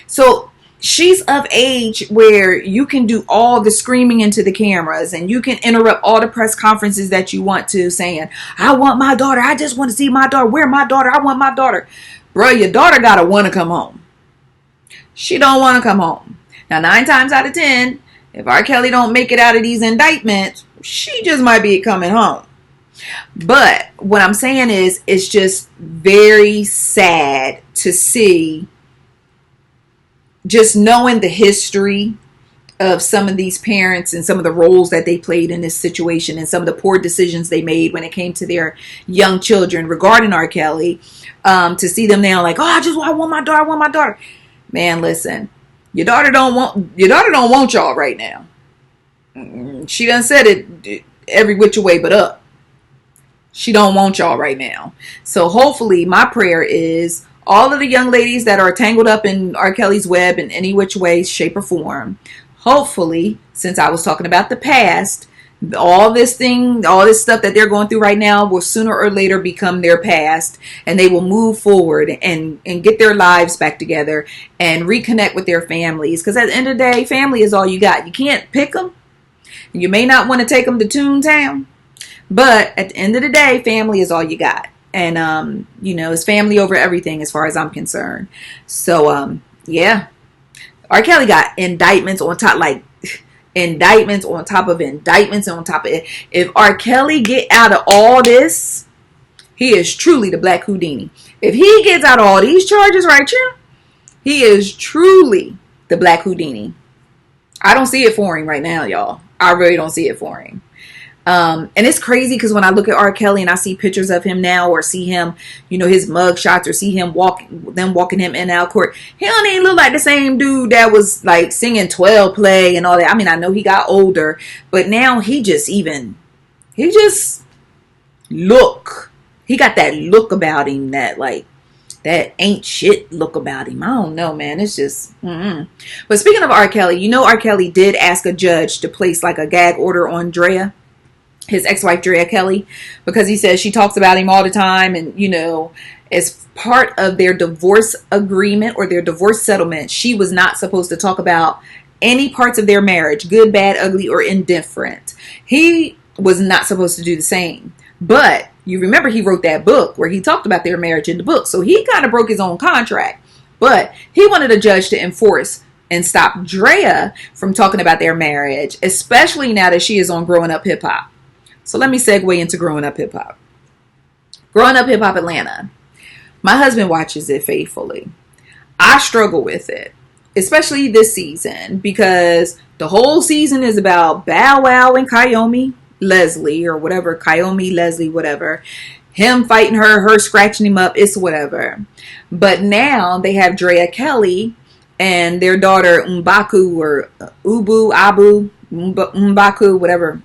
So she's of age where you can do all the screaming into the cameras and you can interrupt all the press conferences that you want to, saying, I want my daughter. I just want to see my daughter. Where my daughter? I want my daughter. Bro, your daughter got to want to come home. She don't want to come home. Now, 9 times out of 10, if R. Kelly don't make it out of these indictments, she just might be coming home. But what I'm saying is, it's just very sad to see, just knowing the history of some of these parents and some of the roles that they played in this situation and some of the poor decisions they made when it came to their young children regarding R. Kelly, to see them now like, oh, I want my daughter, I want my daughter. Man, listen, your daughter don't want y'all right now. She done said it every which way but up. She don't want y'all right now. So hopefully, my prayer is all of the young ladies that are tangled up in R. Kelly's web in any which way, shape, or form. Hopefully, since I was talking about the past, all this stuff that they're going through right now will sooner or later become their past, and they will move forward and get their lives back together and reconnect with their families. Because at the end of the day, family is all you got. You can't pick them. You may not want to take them to Toontown. But at the end of the day, family is all you got. And, it's family over everything as far as I'm concerned. So, yeah. R. Kelly got indictments on top, like indictments on top of indictments on top of it. If R. Kelly get out of all this, he is truly the Black Houdini. If he gets out of all these charges right here, he is truly the Black Houdini. I don't see it for him right now, y'all. I really don't see it for him. And it's crazy because when I look at R. Kelly and I see pictures of him now, or see him, his mug shots, or see him walking him in and out court, he don't even look like the same dude that was like singing 12 Play and all that. I mean, I know he got older, but now he got that look about him, that ain't shit look about him. I don't know, man. It's just, But speaking of R. Kelly, R. Kelly did ask a judge to place like a gag order on Drea, his ex-wife Drea Kelly, because he says she talks about him all the time. And, as part of their divorce agreement or their divorce settlement, she was not supposed to talk about any parts of their marriage, good, bad, ugly, or indifferent. He was not supposed to do the same. But you remember he wrote that book where he talked about their marriage in the book. So he kind of broke his own contract. But he wanted a judge to enforce and stop Drea from talking about their marriage, especially now that she is on Growing Up Hip Hop. So let me segue into Growing Up Hip Hop. Growing Up Hip Hop Atlanta. My husband watches it faithfully. I struggle with it, especially this season, because the whole season is about Bow Wow and Kayomi Leslie, or whatever, Kayomi Leslie, whatever. Him fighting her scratching him up, it's whatever. But now they have Drea Kelly and their daughter Mbaku, or Mbaku, whatever.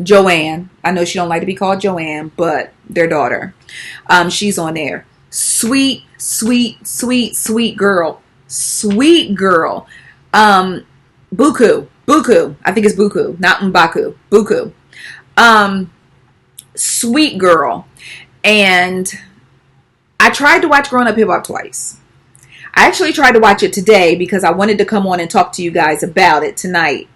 Joanne. I know she don't like to be called Joanne, but their daughter. She's on there. Sweet, sweet, sweet, sweet girl. Sweet girl. Buku. I think it's Buku, not Mbaku. Buku. Sweet girl. And I tried to watch Growing Up Hip Hop twice. I actually tried to watch it today because I wanted to come on and talk to you guys about it tonight.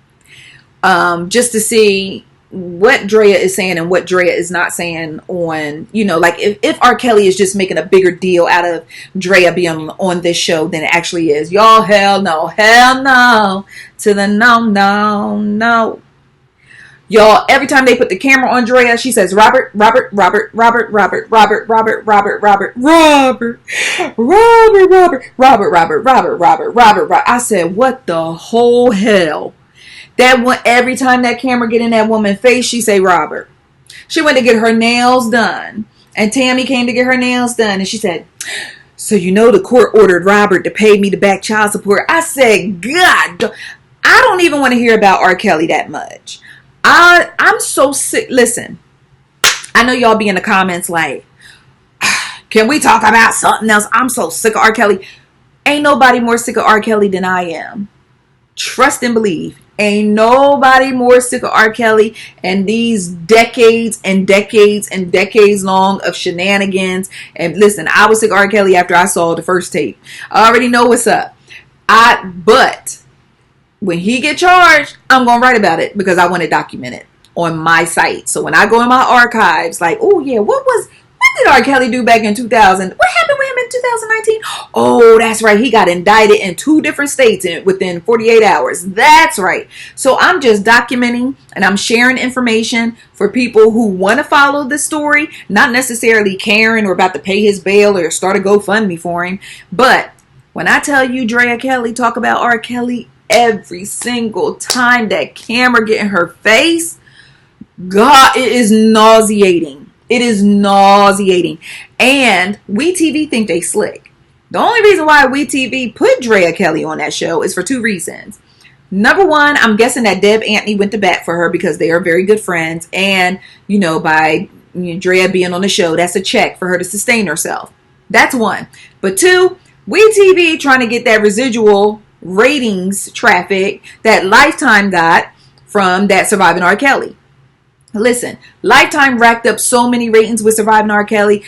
Just to see what Drea is saying and what Drea is not saying on, like if R. Kelly is just making a bigger deal out of Drea being on this show than it actually is. Y'all, hell no to the no. Y'all, every time they put the camera on Drea, she says, Robert. I said, what the whole hell? That one, every time that camera get in that woman's face, she say Robert. She went to get her nails done, and Tammy came to get her nails done, and she said, so the court ordered Robert to pay me to back child support. I said, God, I don't even want to hear about R. Kelly that much. I'm so sick. Listen, I know y'all be in the comments like, can we talk about something else? I'm so sick of R. Kelly. Ain't nobody more sick of R. Kelly than I am. Trust and believe. Ain't nobody more sick of R. Kelly and these decades and decades and decades long of shenanigans. And listen, I was sick of R. Kelly after I saw the first tape. I already know what's up. But when he get charged, I'm going to write about it because I want to document it on my site. So when I go in my archives, like, oh yeah, what did R. Kelly do back in 2000? What happened with him in 2019? Oh, that's right. He got indicted in 2 different states within 48 hours. That's right. So I'm just documenting and I'm sharing information for people who want to follow the story, not necessarily caring or about to pay his bail or start a GoFundMe for him. But when I tell you Drea Kelly talk about R. Kelly every single time that camera get in her face, God, it is nauseating. It is nauseating. And WeTV think they slick. The only reason why WeTV put Drea Kelly on that show is for 2 reasons. Number one, I'm guessing that Deb Antony went to bat for her because they are very good friends. And, by Drea being on the show, that's a check for her to sustain herself. That's one. But 2, WeTV trying to get that residual ratings traffic that Lifetime got from that Surviving R. Kelly. Listen, Lifetime racked up so many ratings with Surviving R. Kelly.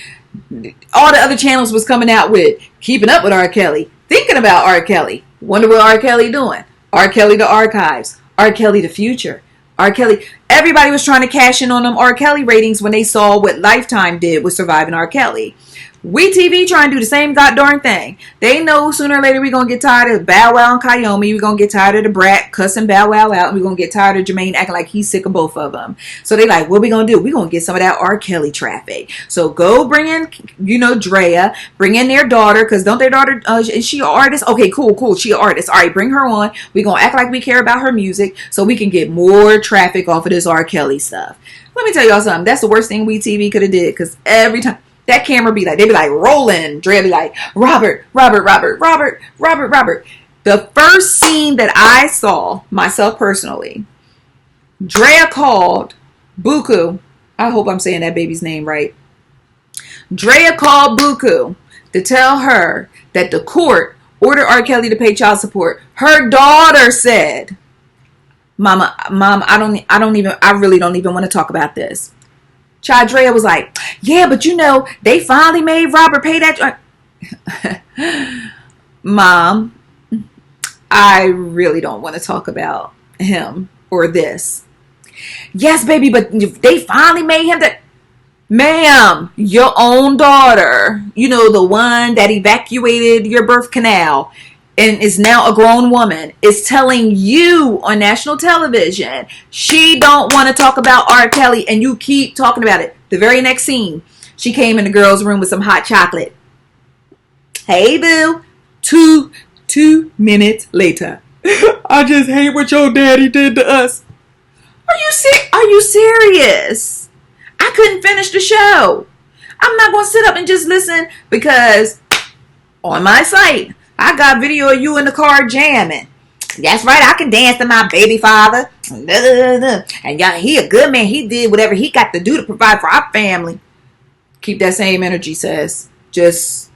All the other channels was coming out with Keeping Up with R. Kelly, Thinking About R. Kelly, Wonder What R. Kelly Doing, R. Kelly The Archives, R. Kelly The Future, R. Kelly. Everybody was trying to cash in on them R. Kelly ratings when they saw what Lifetime did with Surviving R. Kelly. WeTV trying to do the same goddamn thing. They know sooner or later we're going to get tired of Bow Wow and Kayomi. We're going to get tired of the brat cussing Bow Wow out. And we're going to get tired of Jermaine acting like he's sick of both of them. So they like, what we going to do? We're going to get some of that R. Kelly traffic. So go bring in, Drea. Bring in their daughter. Because don't their daughter, is she an artist? Okay, cool. She an artist. All right, bring her on. We're going to act like we care about her music. So we can get more traffic off of this R. Kelly stuff. Let me tell y'all something. That's the worst thing WeTV could have did, because every time that camera be like, they be like rolling, Drea be like, Robert. The first scene that I saw myself personally, Drea called Buku. I hope I'm saying that baby's name right. Drea called Buku to tell her that the court ordered R. Kelly to pay child support. Her daughter said, Mom, I really don't even want to talk about this. Child Drea was like, yeah, but you know, they finally made Robert pay that. Mom, I really don't want to talk about him or this. Yes, baby, but they finally made him that. Ma'am, your own daughter, you know, the one that evacuated your birth canal and is now a grown woman, is telling you on national television she don't want to talk about R. Kelly, and you keep talking about it. The very next scene, she came in the girl's room with some hot chocolate. Hey, boo. Two minutes later. I just hate what your daddy did to us. Are you serious? I couldn't finish the show. I'm not going to sit up and just listen, because on my site, I got video of you in the car jamming. That's right, I can dance to my baby father. And yeah, he a good man. He did whatever he got to do to provide for our family. Keep that same energy, sis. Just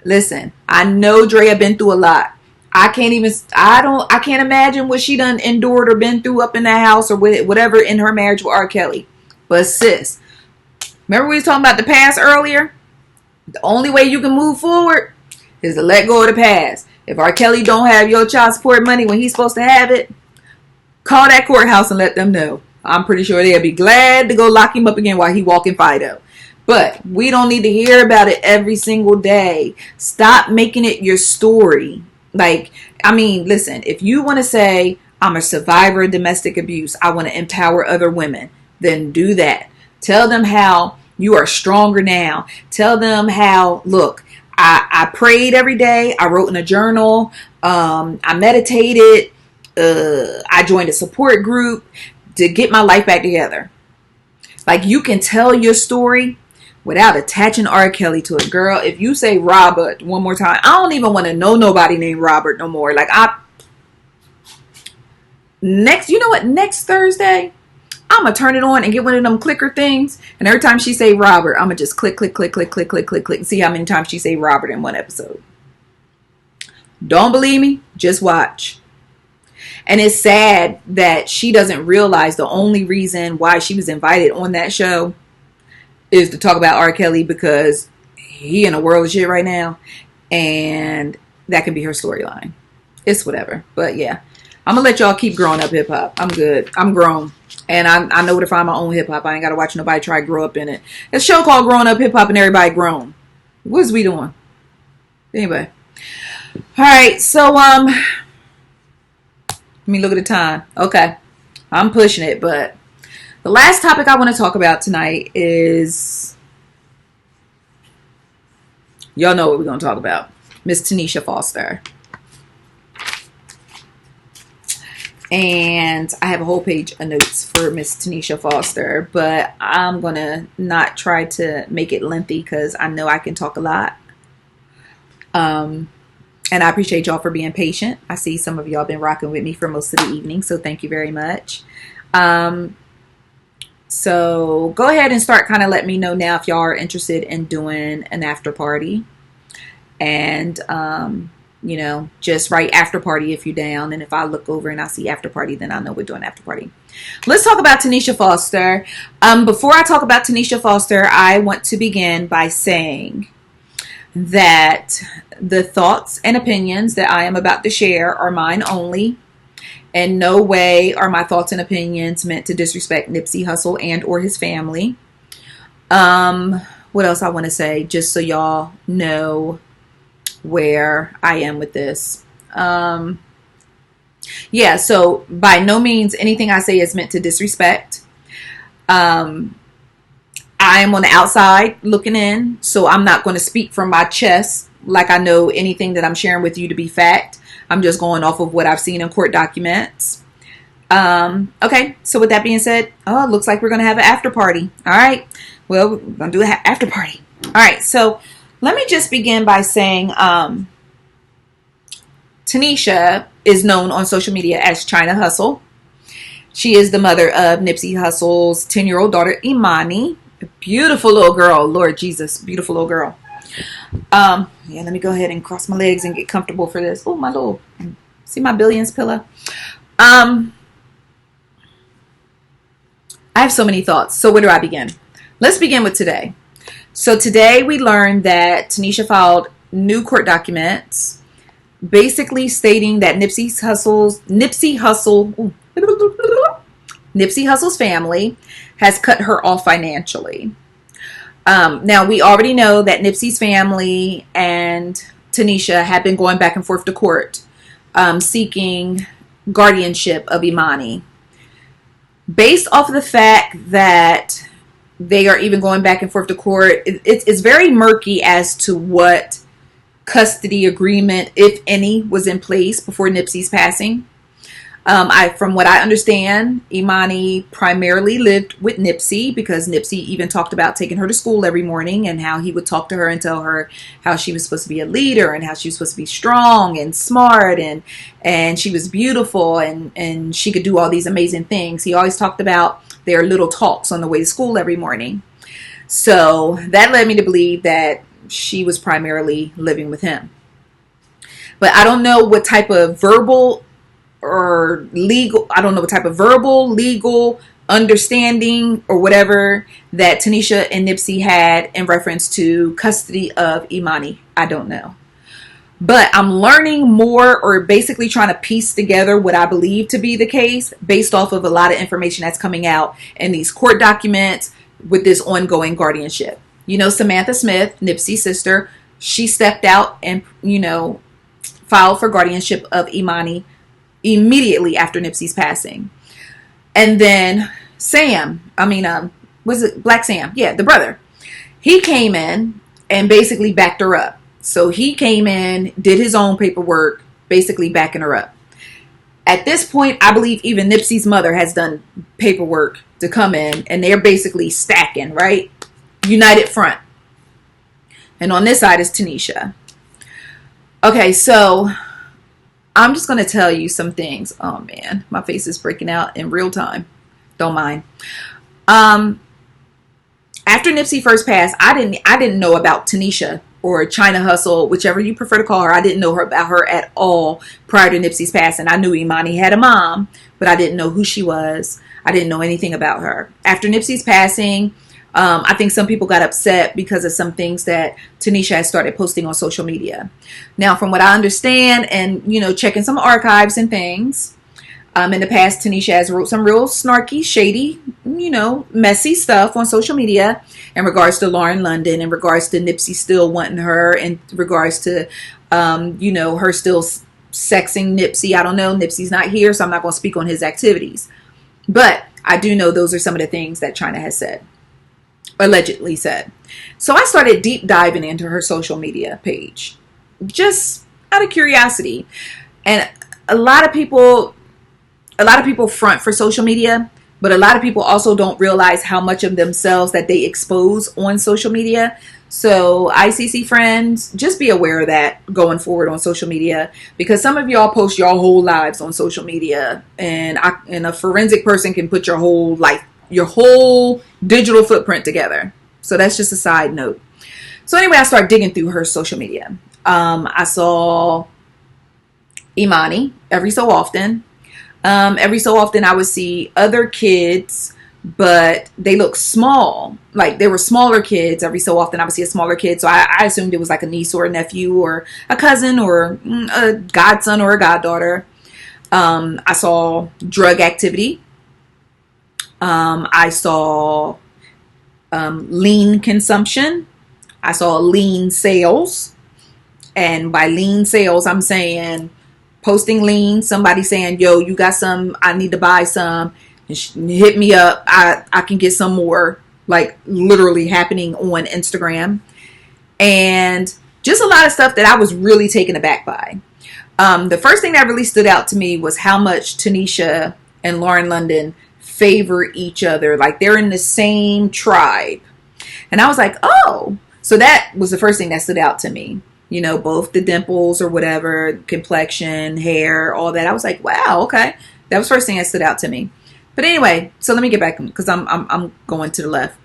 listen. I know Drea been through a lot. I can't imagine what she done endured or been through up in that house or whatever in her marriage with R. Kelly. But sis, remember we was talking about the past earlier? The only way you can move forward is to let go of the past. If R. Kelly don't have your child support money when he's supposed to have it, call that courthouse and let them know. I'm pretty sure they'll be glad to go lock him up again while he walking Fido. But we don't need to hear about it every single day. Stop making it your story. Like, I mean, listen, if you want to say, I'm a survivor of domestic abuse, I want to empower other women, then do that. Tell them how you are stronger now. Tell them how, look, I prayed every day. I wrote in a journal. I meditated. I joined a support group to get my life back together. Like, you can tell your story without attaching R. Kelly to it. Girl, if you say Robert one more time, I don't even want to know nobody named Robert no more. Like, you know what? Next Thursday, I'm going to turn it on and get one of them clicker things. And every time she say Robert, I'm going to just click, and see how many times she say Robert in one episode. Don't believe me? Just watch. And it's sad that she doesn't realize the only reason why she was invited on that show is to talk about R. Kelly, because he in a world of shit right now. And that can be her storyline. It's whatever. But yeah, I'm going to let y'all keep growing up hip hop. I'm good. I'm grown. And I know where to find my own hip hop. I ain't got to watch nobody try to grow up in it. It's a show called Growing Up Hip Hop and everybody grown. What is we doing? Anyway. All right. So, let me look at the time. Okay. I'm pushing it. But the last topic I want to talk about tonight is, y'all know what we're going to talk about. Miss Tanisha Foster. And I have a whole page of notes for Miss Tanisha Foster, but I'm going to not try to make it lengthy because I know I can talk a lot. And I appreciate y'all for being patient. I see some of y'all been rocking with me for most of the evening, so thank you very much. So go ahead and start kind of letting me know now if y'all are interested in doing an after party. And, you know, just write after party if you're down. And if I look over and I see after party, then I know we're doing after party. Let's talk about Tanisha Foster. Before I talk about Tanisha Foster, I want to begin by saying that the thoughts and opinions that I am about to share are mine only. In no way are my thoughts and opinions meant to disrespect Nipsey Hussle and or his family. What else I want to say, just so y'all know where I am with this. Yeah, so by no means anything I say is meant to disrespect. I am on the outside looking in, so I'm not going to speak from my chest like I know anything that I'm sharing with you to be fact. I'm just going off of what I've seen in court documents. Okay, so with that being said, oh, it looks like we're going to have an after party. All right. Well, we're going to do an after party. All right. So let me just begin by saying Tanisha is known on social media as China Hussle. She is the mother of Nipsey Hussle's 10-year-old daughter, Imani. A beautiful little girl. Lord Jesus, beautiful little girl. Yeah, let me go ahead and cross my legs and get comfortable for this. Oh, my little, see my billions pillow? I have so many thoughts. So where do I begin? Let's begin with today. So today we learned that Tanisha filed new court documents basically stating that Nipsey Hussle's family has cut her off financially. Now we already know that Nipsey's family and Tanisha have been going back and forth to court seeking guardianship of Imani. Based off of the fact that they are even going back and forth to court, it's very murky as to what custody agreement, if any, was in place before Nipsey's passing. From what I understand, Imani primarily lived with Nipsey because Nipsey even talked about taking her to school every morning and how he would talk to her and tell her how she was supposed to be a leader and how she was supposed to be strong and smart and she was beautiful and she could do all these amazing things. He always talked about their little talks on the way to school every morning. So that led me to believe that she was primarily living with him. But I don't know what type of verbal, legal understanding or whatever that Tanisha and Nipsey had in reference to custody of Imani. I don't know. But I'm learning more, or basically trying to piece together what I believe to be the case based off of a lot of information that's coming out in these court documents with this ongoing guardianship. You know, Samantha Smith, Nipsey's sister, she stepped out and, filed for guardianship of Imani immediately after Nipsey's passing. And then was it Black Sam? Yeah, the brother. He came in and basically backed her up. So he came in, did his own paperwork, basically backing her up. At this point, I believe even Nipsey's mother has done paperwork to come in, and they're basically stacking, right? United front. And on this side is Tanisha. Okay, so I'm just going to tell you some things. Oh man, my face is breaking out in real time. Don't mind. After Nipsey first passed, I didn't know about Tanisha or China Hussle, whichever you prefer to call her. I didn't know about her at all prior to Nipsey's passing. I knew Imani had a mom, but I didn't know who she was. I didn't know anything about her. After Nipsey's passing, I think some people got upset because of some things that Tanisha has started posting on social media. Now, from what I understand and, checking some archives and things, in the past, Tanisha has wrote some real snarky, shady, messy stuff on social media in regards to Lauren London, in regards to Nipsey still wanting her, in regards to, her still sexing Nipsey. I don't know. Nipsey's not here, so I'm not going to speak on his activities. But I do know those are some of the things that China has said, allegedly said. So I started deep diving into her social media page, just out of curiosity. And a lot of people front for social media, but a lot of people also don't realize how much of themselves that they expose on social media. So ICC friends, just be aware of that going forward on social media, because some of y'all post your whole lives on social media, and a forensic person can put your whole life, your whole digital footprint together. So that's just a side note. So anyway, I started digging through her social media. I saw Imani every so often. Every so often I would see other kids, but they look small. Like they were smaller kids. Every so often I would see a smaller kid. So I assumed it was like a niece or a nephew or a cousin or a godson or a goddaughter. I saw drug activity. I saw lean consumption. I saw lean sales. And by lean sales, I'm saying posting lean, somebody saying, yo, you got some, I need to buy some, hit me up, I can get some more, like literally happening on Instagram. And just a lot of stuff that I was really taken aback by. The first thing that really stood out to me was how much Tanisha and Lauren London favor each other. Like they're in the same tribe. And I was like, oh, so that was the first thing that stood out to me. You know, both the dimples or whatever, complexion, hair, all that. I was like, wow, okay. That was the first thing that stood out to me. But anyway, so let me get back because I'm going to the left.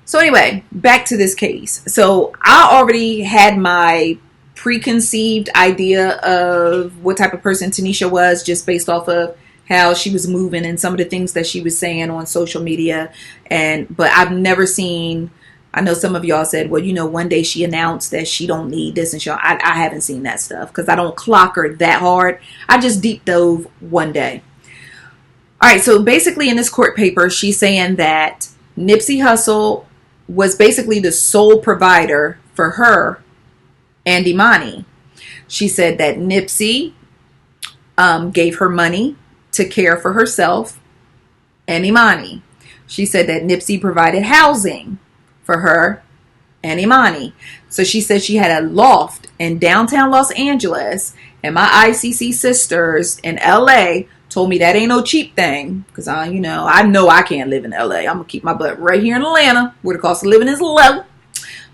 So anyway, back to this case. So I already had my preconceived idea of what type of person Tanisha was just based off of how she was moving and some of the things that she was saying on social media. But I've never seen, I know some of y'all said, well, you know, one day she announced that she don't need this and I haven't seen that stuff because I don't clock her that hard. I just deep dove one day. All right, so basically in this court paper, she's saying that Nipsey Hussle was basically the sole provider for her and Imani. She said that Nipsey gave her money to care for herself and Imani. She said that Nipsey provided housing for her and Imani. So she said she had a loft in downtown Los Angeles, and my ICC sisters in LA told me that ain't no cheap thing because I know I can't live in LA. I'm gonna keep my butt right here in Atlanta where the cost of living is low.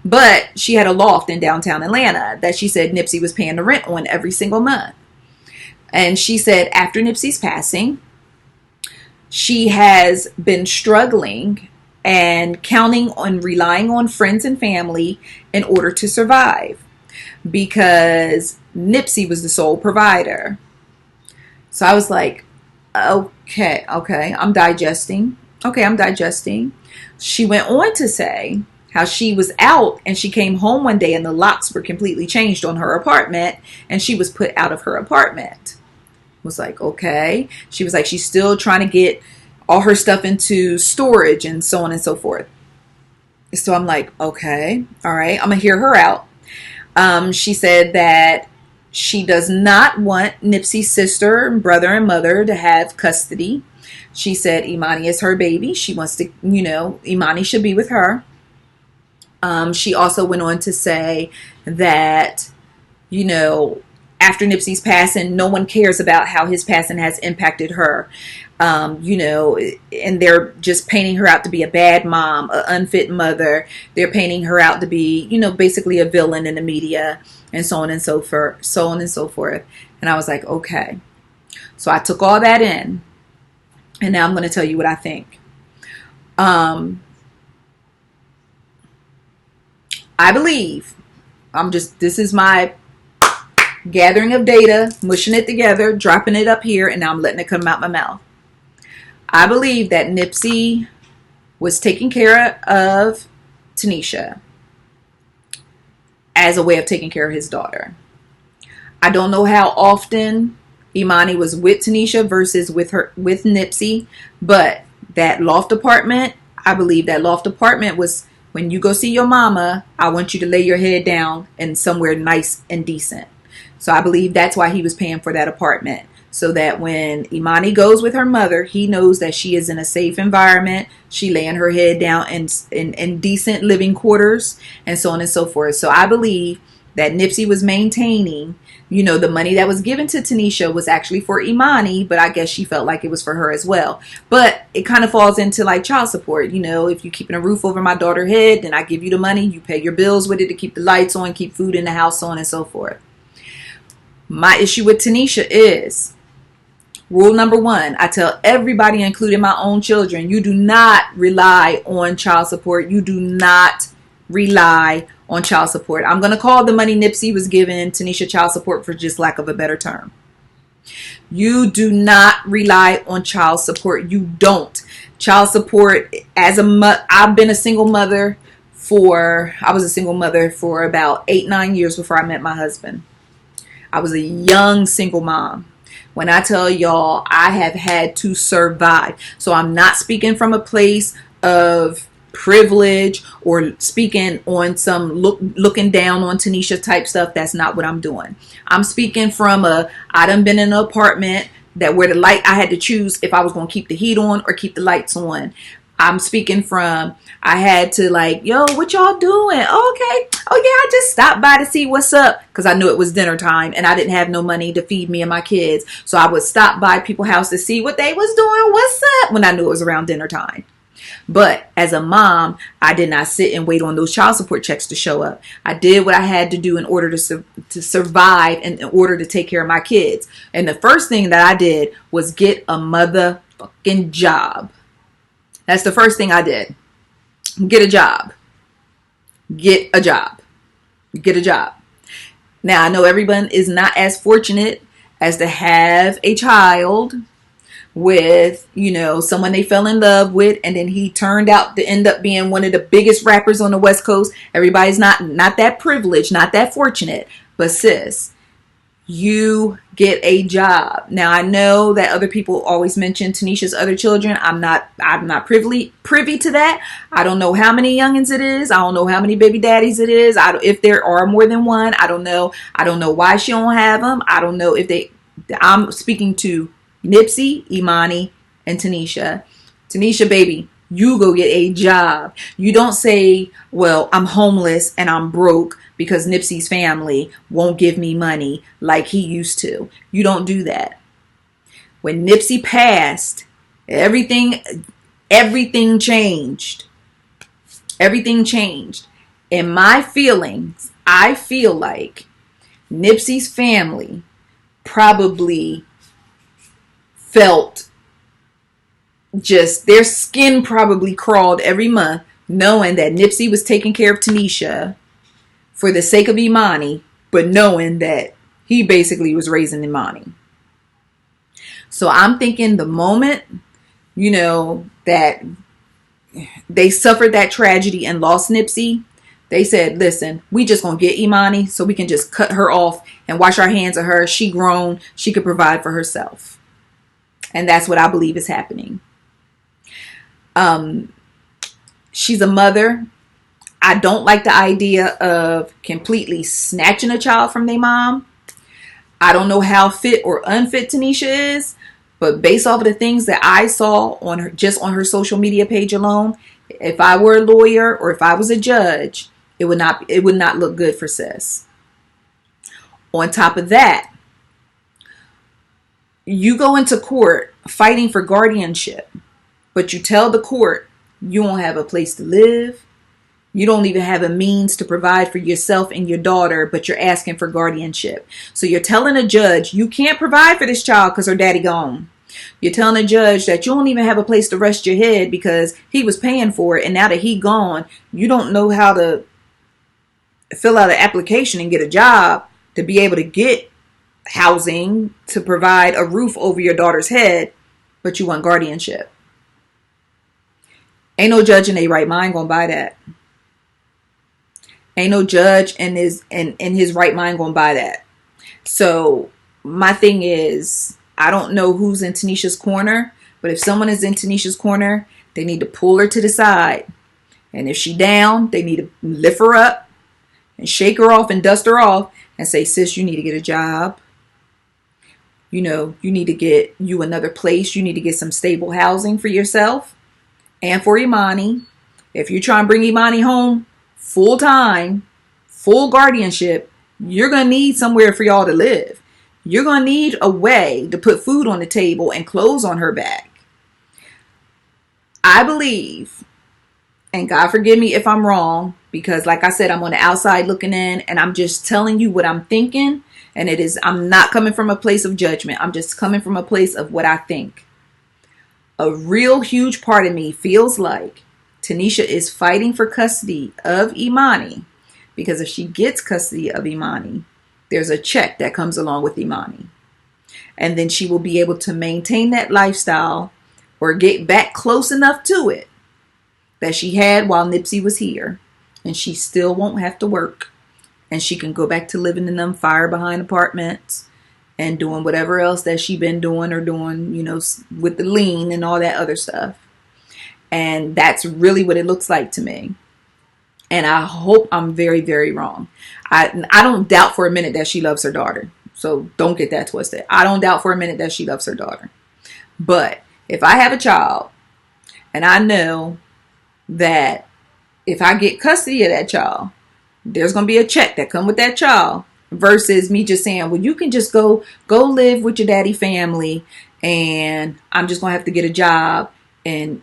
But she had a loft in downtown Atlanta that she said Nipsey was paying the rent on every single month. And she said after Nipsey's passing, she has been struggling and counting on relying on friends and family in order to survive because Nipsey was the sole provider. So I was like, okay, I'm digesting. She went on to say how she was out and she came home one day and the locks were completely changed on her apartment and she was put out of her apartment. Was like, okay. She was like, she's still trying to get all her stuff into storage and so on and so forth. So I'm like, okay, all right, I'm gonna hear her out. She said that she does not want Nipsey's sister, brother, and mother to have custody. She said Imani is her baby. She wants to, Imani should be with her. She also went on to say that, after Nipsey's passing, no one cares about how his passing has impacted her. And they're just painting her out to be a bad mom, an unfit mother. They're painting her out to be, basically a villain in the media and so on and so forth. And I was like, okay. So I took all that in and now I'm going to tell you what I think. I believe this is my gathering of data, mushing it together, dropping it up here, and now I'm letting it come out my mouth. I believe that Nipsey was taking care of Tanisha as a way of taking care of his daughter. I don't know how often Imani was with Tanisha versus with Nipsey, but that loft apartment, I believe that loft apartment was when you go see your mama, I want you to lay your head down in somewhere nice and decent. So I believe that's why he was paying for that apartment. So that when Imani goes with her mother, he knows that she is in a safe environment. She laying her head down in decent living quarters and so on and so forth. So I believe that Nipsey was maintaining, the money that was given to Tanisha was actually for Imani, but I guess she felt like it was for her as well. But it kind of falls into like child support. If you're keeping a roof over my daughter's head, then I give you the money. You pay your bills with it to keep the lights on, keep food in the house, so on and so forth. My issue with Tanisha is rule number 1. I tell everybody, including my own children, you do not rely on child support. You do not rely on child support. I'm going to call the money Nipsey was giving Tanisha child support for just lack of a better term. You do not rely on child support. You don't. Child support, I've been a single mother I was a single mother for about 8-9 years before I met my husband. I was a young single mom. When I tell y'all, I have had to survive. So I'm not speaking from a place of privilege or speaking on some looking down on Tanisha type stuff. That's not what I'm doing. I'm speaking from I done been in an apartment that where the light, I had to choose if I was going to keep the heat on or keep the lights on. I'm speaking from, I had to like, yo, what y'all doing? Okay. Oh yeah, I just stopped by to see what's up. Because I knew it was dinner time and I didn't have no money to feed me and my kids. So I would stop by people's house to see what they was doing. What's up? When I knew it was around dinner time. But as a mom, I did not sit and wait on those child support checks to show up. I did what I had to do in order to survive and in order to take care of my kids. And the first thing that I did was get a motherfucking job. That's the first thing I did. Get a job. Get a job. Get a job. Now, I know everyone is not as fortunate as to have a child with, you know, someone they fell in love with, and then he turned out to end up being one of the biggest rappers on the West Coast. Everybody's not that privileged, not that fortunate. But sis, you get a job. Now, I know that other people always mention Tanisha's other children. I'm not privy to that. I don't know how many youngins it is. I don't know how many baby daddies it is. If there are more than one, I don't know. I don't know why she don't have them. I don't know if they. I'm speaking to Nipsey, Imani, and Tanisha. Tanisha, baby, you go get a job. You don't say, well, I'm homeless and I'm broke because Nipsey's family won't give me money like he used to. You don't do that. When Nipsey passed, everything changed. Everything changed. In my feelings, I feel like Nipsey's family probably felt just, their skin probably crawled every month knowing that Nipsey was taking care of Tanisha for the sake of Imani, but knowing that he basically was raising Imani. So I'm thinking the moment, you know, that they suffered that tragedy and lost Nipsey, they said, listen, we just gonna get Imani so we can just cut her off and wash our hands of her. She grown, she could provide for herself. And that's what I believe is happening. She's a mother. I don't like the idea of completely snatching a child from their mom. I don't know how fit or unfit Tanisha is, but based off of the things that I saw on her, just on her social media page alone, if I were a lawyer or if I was a judge, it would not look good for sis. On top of that, you go into court fighting for guardianship, but you tell the court you don't have a place to live. You don't even have a means to provide for yourself and your daughter, but you're asking for guardianship. So you're telling a judge you can't provide for this child because her daddy gone. You're telling a judge that you don't even have a place to rest your head because he was paying for it. And now that he gone, you don't know how to fill out an application and get a job to be able to get housing to provide a roof over your daughter's head, but you want guardianship. Ain't no judge in their right mind gonna buy that. Ain't no judge in his right mind gonna buy that. So my thing is, I don't know who's in Tanisha's corner, but if someone is in Tanisha's corner, they need to pull her to the side. And if she down, they need to lift her up and shake her off and dust her off and say, sis, you need to get a job. You know, you need to get you another place. You need to get some stable housing for yourself and for Imani. If you're trying to bring Imani home full time, full guardianship, you're going to need somewhere for y'all to live. You're going to need a way to put food on the table and clothes on her back. I believe, and God forgive me if I'm wrong, because like I said, I'm on the outside looking in and I'm just telling you what I'm thinking. And I'm not coming from a place of judgment. I'm just coming from a place of what I think. A real huge part of me feels like Tanisha is fighting for custody of Imani, because if she gets custody of Imani, there's a check that comes along with Imani. And then she will be able to maintain that lifestyle or get back close enough to it that she had while Nipsey was here. And she still won't have to work. And she can go back to living in them fire behind apartments and doing whatever else that she been doing or doing, you know, with the lean and all that other stuff. And that's really what it looks like to me. And I hope I'm very, very wrong. I don't doubt for a minute that she loves her daughter. So don't get that twisted. I don't doubt for a minute that she loves her daughter. But if I have a child And I know that if I get custody of that child, there's going to be a check that come with that child versus me just saying, well, you can just go live with your daddy family and I'm just going to have to get a job and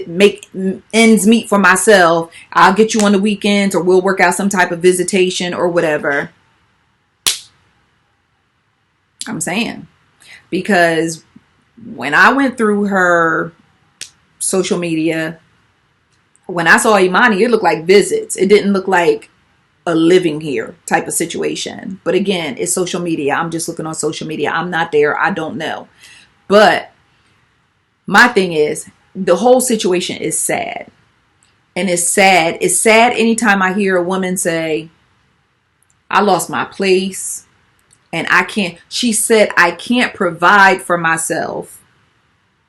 make ends meet for myself. I'll get you on the weekends or we'll work out some type of visitation or whatever. I'm saying, because when I went through her social media, when I saw Imani, it looked like visits. It didn't look like a living here type of situation. But again, it's social media. I'm just looking on social media. I'm not there. I don't know. But my thing is, the whole situation is sad. And it's sad. It's sad anytime I hear a woman say, I lost my place and I can't. She said, I can't provide for myself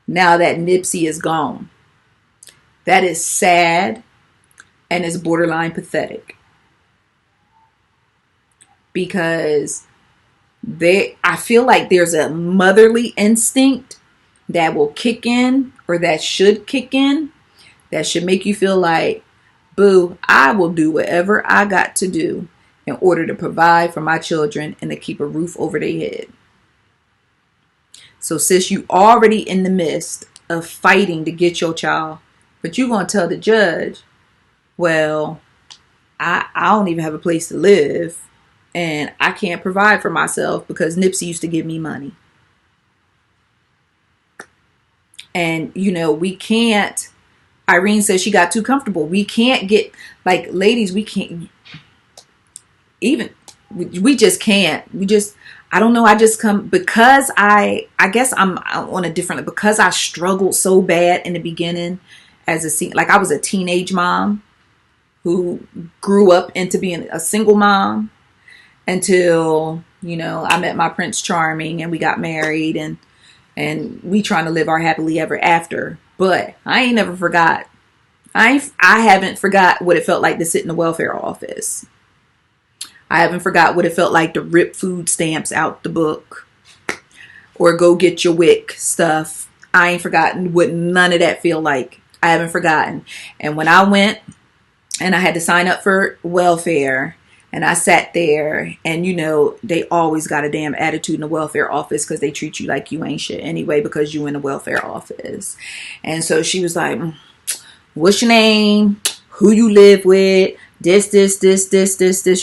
now that Nipsey is gone. That is sad and it's borderline pathetic. Because I feel like there's a motherly instinct that will kick in, or that should kick in, that should make you feel like, boo, I will do whatever I got to do in order to provide for my children and to keep a roof over their head. So sis, you already in the midst of fighting to get your child, but you gonna tell the judge, well, I don't even have a place to live and I can't provide for myself because Nipsey used to give me money. And, you know, we can't, Irene says she got too comfortable. We can't get, like, ladies, we can't, even, we just can't. I don't know. I just come, because I guess I'm on a different, because I struggled so bad in the beginning as like I was a teenage mom who grew up into being a single mom until, you know, I met my Prince Charming and we got married and we trying to live our happily ever after. But I ain't never forgot. I haven't forgot what it felt like to sit in the welfare office. I haven't forgot what it felt like to rip food stamps out the book or go get your WIC stuff. I ain't forgotten what none of that feel like. I haven't forgotten. And when I went and I had to sign up for welfare, and I sat there, and you know, they always got a damn attitude in the welfare office because they treat you like you ain't shit anyway because you in the welfare office. And so she was like, what's your name? Who you live with? This.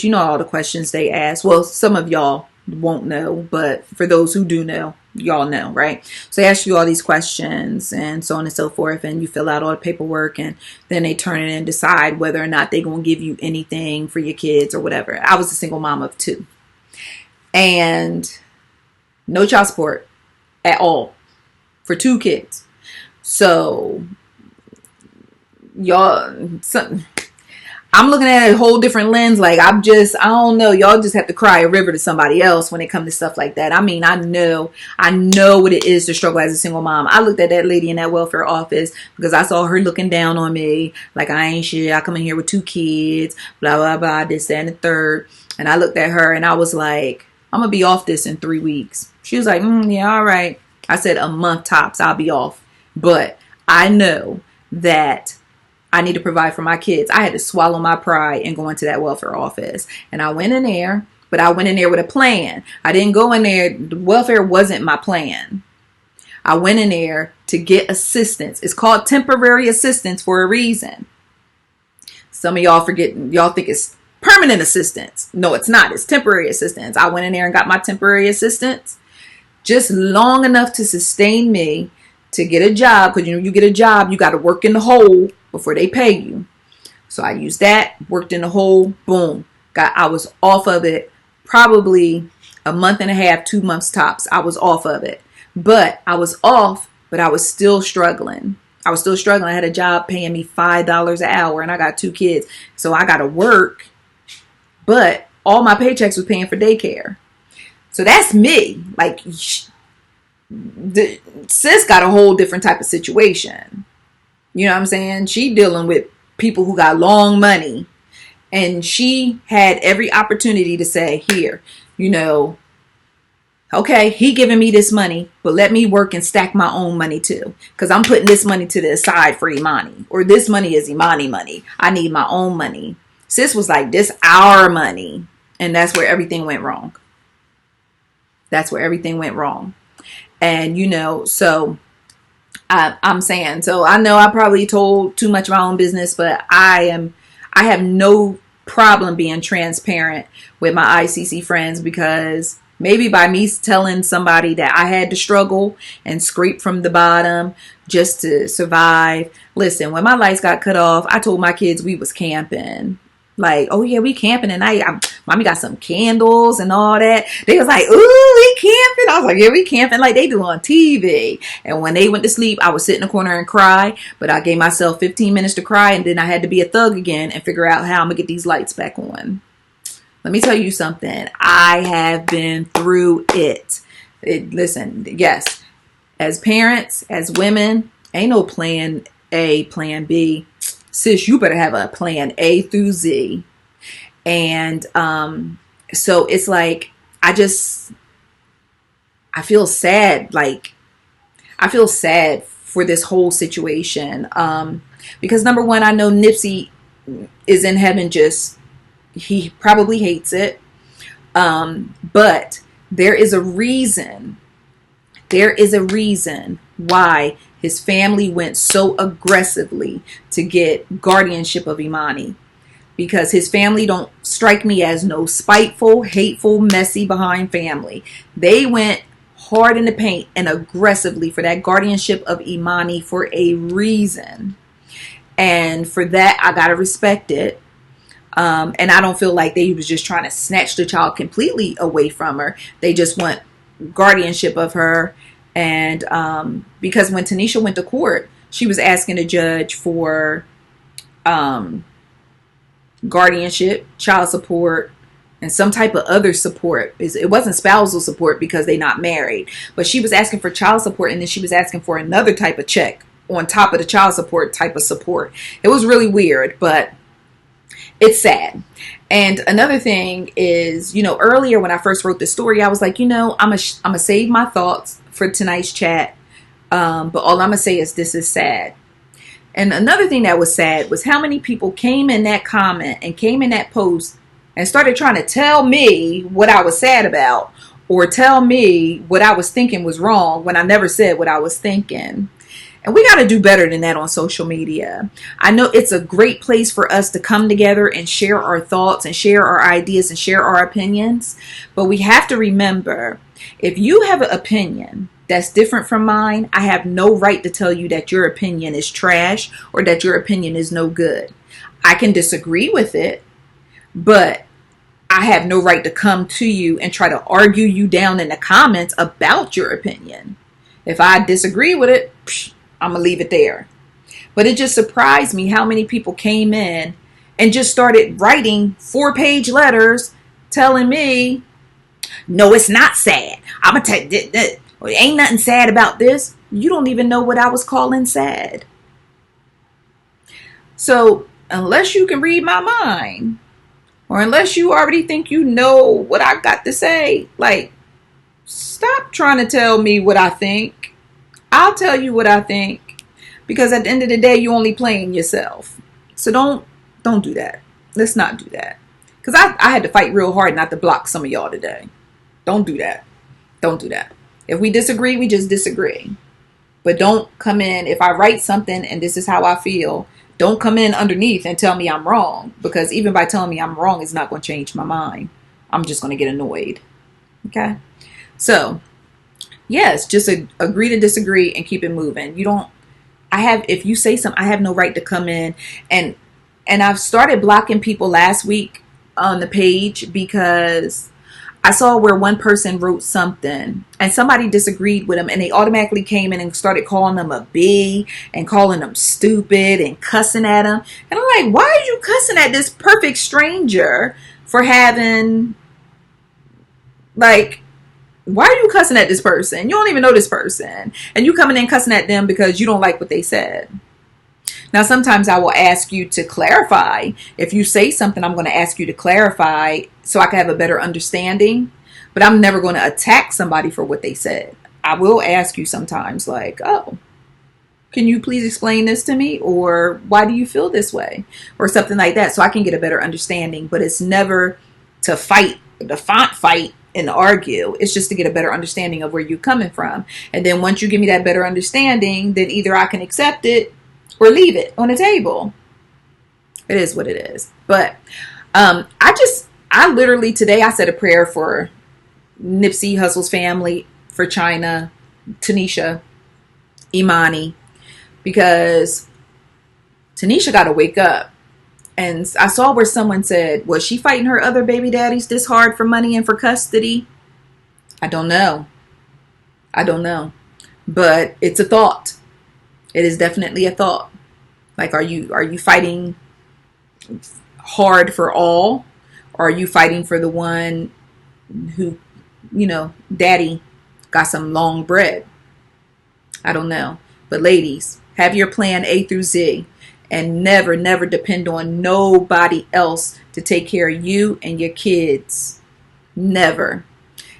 You know all the questions they ask. Well, some of y'all won't know, but for those who do know, y'all know, right? So they ask you all these questions and so on and so forth, and you fill out all the paperwork, and then they turn it and decide whether or not they're going to give you anything for your kids or whatever. I was a single mom of 2 and no child support at all for 2 kids. So y'all, I'm looking at a whole different lens. Like, I don't know. Y'all just have to cry a river to somebody else when it comes to stuff like that. I mean, I know what it is to struggle as a single mom. I looked at that lady in that welfare office because I saw her looking down on me. Like, I ain't shit. I come in here with 2 kids, blah, blah, blah, this, that, and the third. And I looked at her and I was like, I'm going to be off this in 3 weeks. She was like, yeah, all right. I said a month tops, I'll be off. But I know that I need to provide for my kids. I had to swallow my pride and go into that welfare office. And I went in there, but I went in there with a plan. I didn't go in there. The welfare wasn't my plan. I went in there to get assistance. It's called temporary assistance for a reason. Some of y'all forget, y'all think it's permanent assistance. No, it's not. It's temporary assistance. I went in there and got my temporary assistance just long enough to sustain me to get a job. Because you get a job, you got to work in the hole before they pay you. So I used that, worked in the hole, boom. I was off of it probably a month and a half, 2 months tops. I was off of it. But I was off, but I was still struggling. I had a job paying me $5 an hour and I got 2 kids. So I got to work, but all my paychecks was paying for daycare. So that's me. Like, sis got a whole different type of situation. You know what I'm saying? She dealing with people who got long money. And she had every opportunity to say, here, you know, Okay, he giving me this money, but let me work and stack my own money too. Because I'm putting this money to the side for Imani. Or this money is Imani money. I need my own money. Sis was like, this our money. And that's where everything went wrong. That's where everything went wrong. And, you know, so I'm saying, so I know I probably told too much of my own business, but I have no problem being transparent with my ICC friends, because maybe by me telling somebody that I had to struggle and scrape from the bottom just to survive. Listen, when my lights got cut off, I told my kids we was camping. Like, oh yeah, we camping tonight. Mommy got some candles and all that. They was like, ooh, we camping. I was like, yeah, we camping like they do on TV. And when they went to sleep, I would sit in the corner and cry. But I gave myself 15 minutes to cry, and then I had to be a thug again and figure out how I'm gonna get these lights back on. Let me tell you something. I have been through it. Listen, yes, as parents, as women, ain't no plan A, plan B. Sis, you better have a plan A through Z. And so it's like, I feel sad. Like, I feel sad for this whole situation. Because number one, I know Nipsey is in heaven, he probably hates it. But there is a reason. There is a reason why his family went so aggressively to get guardianship of Imani. Because his family don't strike me as no spiteful, hateful, messy behind family. They went hard in the paint and aggressively for that guardianship of Imani for a reason. And for that, I gotta respect it. And I don't feel like they was just trying to snatch the child completely away from her. They just want guardianship of her. And because when Tanisha went to court, she was asking the judge for guardianship, child support, and some type of other support. It wasn't spousal support because they're not married. But she was asking for child support, and then she was asking for another type of check on top of the child support type of support. It was really weird, but it's sad. And another thing is, you know, earlier when I first wrote this story, I was like, you know, I'm gonna save my thoughts for tonight's chat. But all I'm gonna say is this is sad. And another thing that was sad was how many people came in that comment and came in that post and started trying to tell me what I was sad about, or tell me what I was thinking was wrong when I never said what I was thinking. And we got to do better than that on social media. I know it's a great place for us to come together and share our thoughts and share our ideas and share our opinions. But we have to remember, if you have an opinion that's different from mine, I have no right to tell you that your opinion is trash or that your opinion is no good. I can disagree with it, but I have no right to come to you and try to argue you down in the comments about your opinion. If I disagree with it, I'm going to leave it there. But it just surprised me how many people came in and just started writing 4-page letters telling me, no, it's not sad. I'm going to tell you, ain't nothing sad about this. You don't even know what I was calling sad. So unless you can read my mind, or unless you already think you know what I got to say, like, stop trying to tell me what I think. I'll tell you what I think, because at the end of the day, you only playing yourself. So don't do that. Let's not do that. Because I had to fight real hard not to block some of y'all today. Don't do that. Don't do that. If we disagree, we just disagree. But don't come in. If I write something and this is how I feel, don't come in underneath and tell me I'm wrong. Because even by telling me I'm wrong, it's not going to change my mind. I'm just going to get annoyed. Okay? So, yes, just agree to disagree and keep it moving. If you say something, I have no right to come in. And I've started blocking people last week on the page because I saw where one person wrote something and somebody disagreed with them, and they automatically came in and started calling them a B and calling them stupid and cussing at them. And I'm like, why are you cussing at this perfect stranger for having, like, why are you cussing at this person? You don't even know this person. And you coming in cussing at them because you don't like what they said. Now, sometimes I will ask you to clarify. If you say something, I'm going to ask you to clarify so I can have a better understanding. But I'm never going to attack somebody for what they said. I will ask you sometimes, like, oh, can you please explain this to me? Or why do you feel this way? Or something like that, so I can get a better understanding. But it's never to fight, fight and argue. It's just to get a better understanding of where you're coming from. And then once you give me that better understanding, then either I can accept it or leave it on the table. It is what it is. But I literally today I said a prayer for Nipsey Hussle's family, for China, Tanisha, Imani, because Tanisha got to wake up. And I saw where someone said, was she fighting her other baby daddies this hard for money and for custody? I don't know. But it's a thought. It is definitely a thought. Like, are you fighting hard for all? Or are you fighting for the one who, daddy got some long bread? I don't know. But ladies, have your plan A through Z. And never, never depend on nobody else to take care of you and your kids. Never.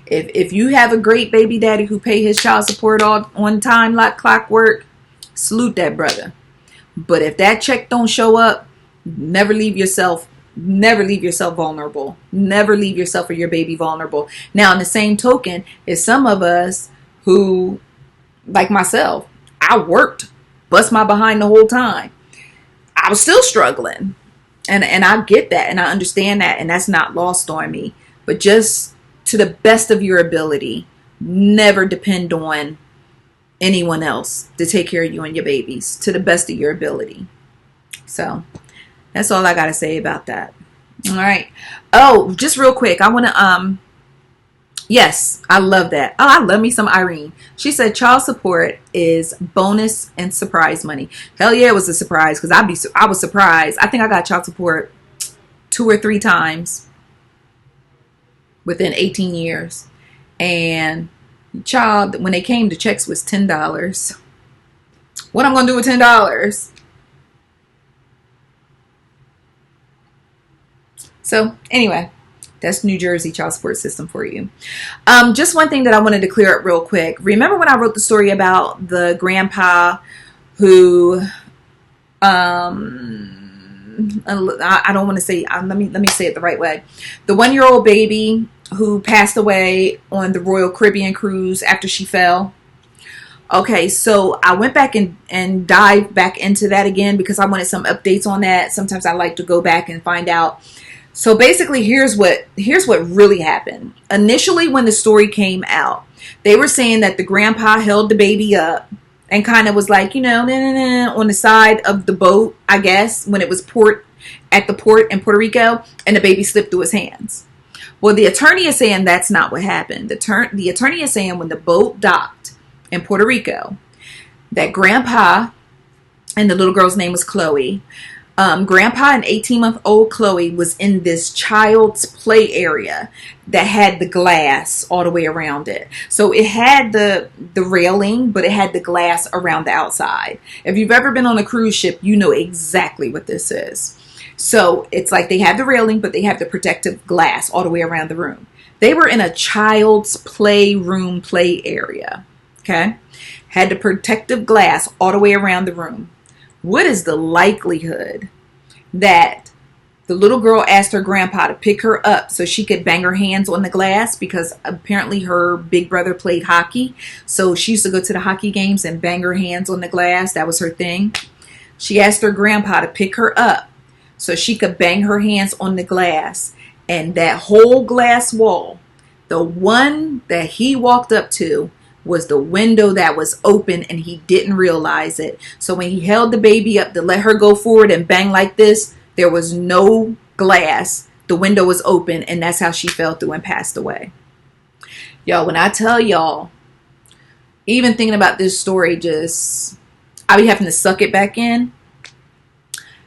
If you have a great baby daddy who pay his child support all on time like clockwork, salute that brother. But if that check don't show up, never leave yourself vulnerable. Never leave yourself or your baby vulnerable. Now, in the same token, is some of us who, like myself, I worked, bust my behind the whole time. I was still struggling, and I get that, and I understand that, and that's not lost on me. But just to the best of your ability, never depend on anyone else to take care of you and your babies, to the best of your ability. So that's all I got to say about that. All right. Oh, just real quick, I want to yes, I love that. Oh, I love me some Irene. She said child support is bonus and surprise money. Hell yeah, it was a surprise, because I was surprised. I think I got child support 2 or 3 times within 18 years. And child, when they came, the checks was $10. What I'm going to do with $10? So anyway, that's New Jersey child support system for you. Just one thing that I wanted to clear up real quick. Remember when I wrote the story about the grandpa who, I don't want to say, let me say it the right way. The 1-year-old baby who passed away on the Royal Caribbean cruise after she fell. Okay, so I went back and dived back into that again because I wanted some updates on that. Sometimes I like to go back and find out. So basically, here's what really happened. Initially, when the story came out, they were saying that the grandpa held the baby up and kind of was like, on the side of the boat, I guess, when it was at the port in Puerto Rico, and the baby slipped through his hands. Well, the attorney is saying that's not what happened. The attorney is saying when the boat docked in Puerto Rico, that grandpa, and the little girl's name was Chloe, grandpa and 18-month-old Chloe was in this child's play area that had the glass all the way around it. So it had the railing, but it had the glass around the outside. If you've ever been on a cruise ship, you know exactly what this is. So it's like they have the railing, but they have the protective glass all the way around the room. They were in a child's playroom play area. Okay. Had the protective glass all the way around the room. What is the likelihood that the little girl asked her grandpa to pick her up so she could bang her hands on the glass, because apparently her big brother played hockey. So she used to go to the hockey games and bang her hands on the glass. That was her thing. She asked her grandpa to pick her up so she could bang her hands on the glass. And that whole glass wall, the one that he walked up to, was the window that was open, and he didn't realize it. So when he held the baby up to let her go forward and bang like this, there was no glass. The window was open, and that's how she fell through and passed away. Yo, when I tell y'all, even thinking about this story, I be having to suck it back in,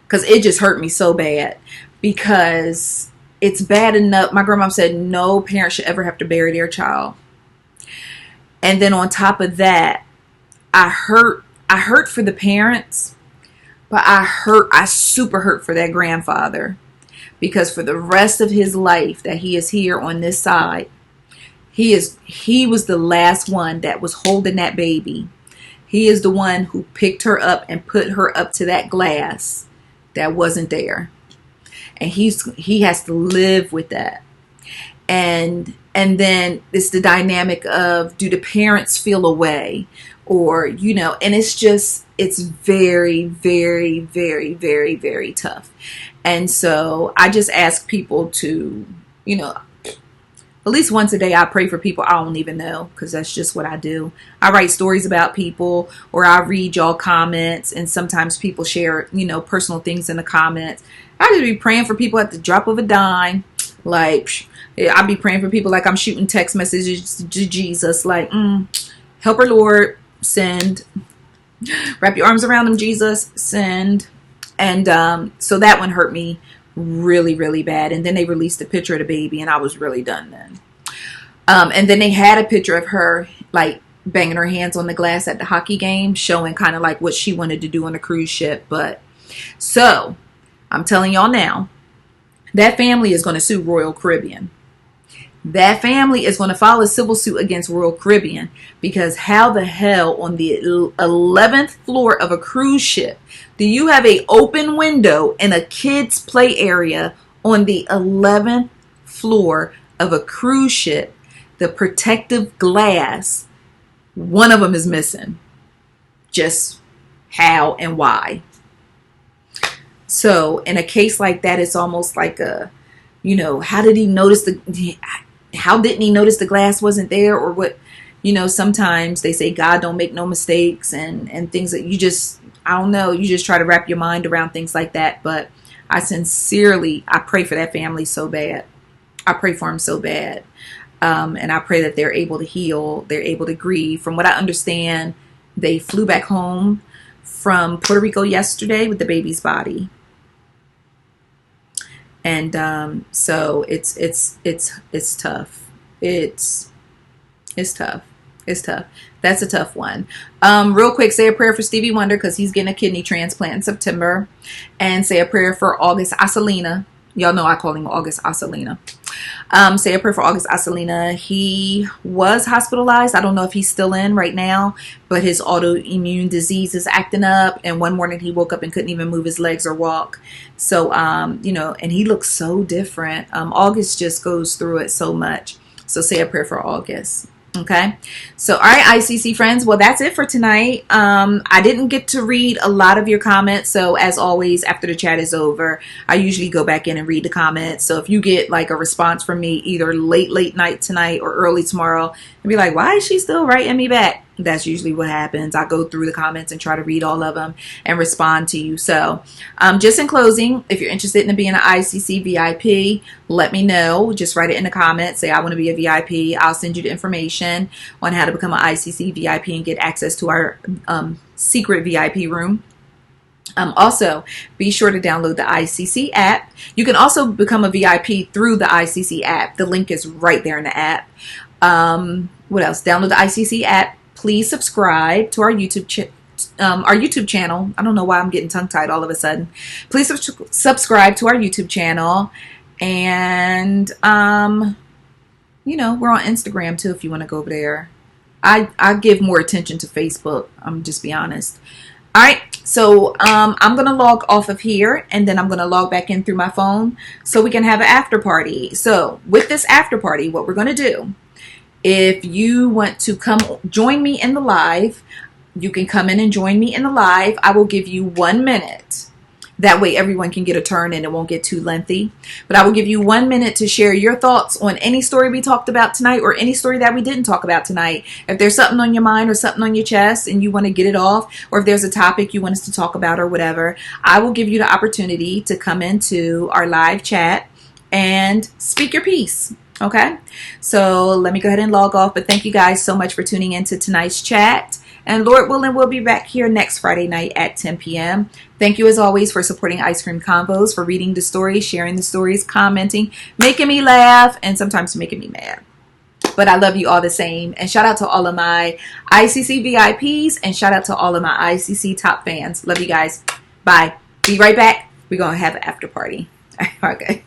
because it just hurt me so bad, because it's bad enough. My grandma said no parent should ever have to bury their child. And then on top of that, I hurt for the parents, but I super hurt for that grandfather, because for the rest of his life that he is here on this side, He was the last one that was holding that baby. He is the one who picked her up and put her up to that glass that wasn't there. And he has to live with that. And then it's the dynamic of, do the parents feel away? Or, and it's very, very, very, very, very tough. And so I just ask people to, at least once a day, I pray for people I don't even know, because that's just what I do. I write stories about people, or I read y'all comments, and sometimes people share, personal things in the comments. I just be praying for people at the drop of a dime. Like, I be praying for people like I'm shooting text messages to Jesus, like, help her, Lord, send. Wrap your arms around them, Jesus, send. And so that one hurt me really, really bad. And then they released a picture of the baby, and I was really done then. And then they had a picture of her like banging her hands on the glass at the hockey game, showing kind of like what she wanted to do on a cruise ship. But so I'm telling y'all now, that family is going to sue Royal Caribbean. That family is going to file a civil suit against Royal Caribbean, because how the hell on the 11th floor of a cruise ship do you have an open window in a kids play area on the 11th floor of a cruise ship? The protective glass, one of them is missing. Just how and why? So in a case like that, it's almost like how did he notice how didn't he notice the glass wasn't there, or what? Sometimes they say God don't make no mistakes, and things that I don't know, you just try to wrap your mind around things like that. But I pray for that family so bad. I pray for them so bad. And I pray that they're able to heal. They're able to grieve. From what I understand, they flew back home from Puerto Rico yesterday with the baby's body. And so it's tough. It's tough. It's tough. That's a tough one. Real quick, say a prayer for Stevie Wonder, because he's getting a kidney transplant in September. And say a prayer for August Asalina. Y'all know I call him August Asalina. Say a prayer for August Asalina. He was hospitalized. I don't know if he's still in right now, but his autoimmune disease is acting up. And one morning he woke up and couldn't even move his legs or walk. So, and he looks so different. August just goes through it so much. So say a prayer for August. Okay. So, all right, ICC friends. Well, that's it for tonight. I didn't get to read a lot of your comments. So as always, after the chat is over, I usually go back in and read the comments. So if you get like a response from me either late night tonight or early tomorrow, and be like, why is she still writing me back? That's usually what happens. I go through the comments and try to read all of them and respond to you. So just in closing, if you're interested in being an ICC VIP, let me know. Just write it in the comments. Say, I want to be a VIP. I'll send you the information on how to become an ICC VIP and get access to our secret VIP room. Also, be sure to download the ICC app. You can also become a VIP through the ICC app. The link is right there in the app. What else? Download the ICC app. Please subscribe to our YouTube channel. I don't know why I'm getting tongue-tied all of a sudden. Please subscribe to our YouTube channel. And, we're on Instagram too if you want to go over there. I give more attention to Facebook. I'm just be honest. All right. So I'm going to log off of here, and then I'm going to log back in through my phone so we can have an after party. So with this after party, what we're going to do, if you want to come join me in the live, you can come in and join me in the live. I will give you 1 minute. That way everyone can get a turn and it won't get too lengthy. But I will give you 1 minute to share your thoughts on any story we talked about tonight, or any story that we didn't talk about tonight. If there's something on your mind or something on your chest and you want to get it off, or if there's a topic you want us to talk about or whatever, I will give you the opportunity to come into our live chat and speak your piece. Okay, so let me go ahead and log off. But thank you guys so much for tuning into tonight's chat. And Lord willing, we'll be back here next Friday night at 10 p.m. Thank you as always for supporting Ice Cream Convos, for reading the stories, sharing the stories, commenting, making me laugh, and sometimes making me mad. But I love you all the same. And shout out to all of my ICC VIPs, and shout out to all of my ICC top fans. Love you guys. Bye. Be right back. We're going to have an after party. Okay.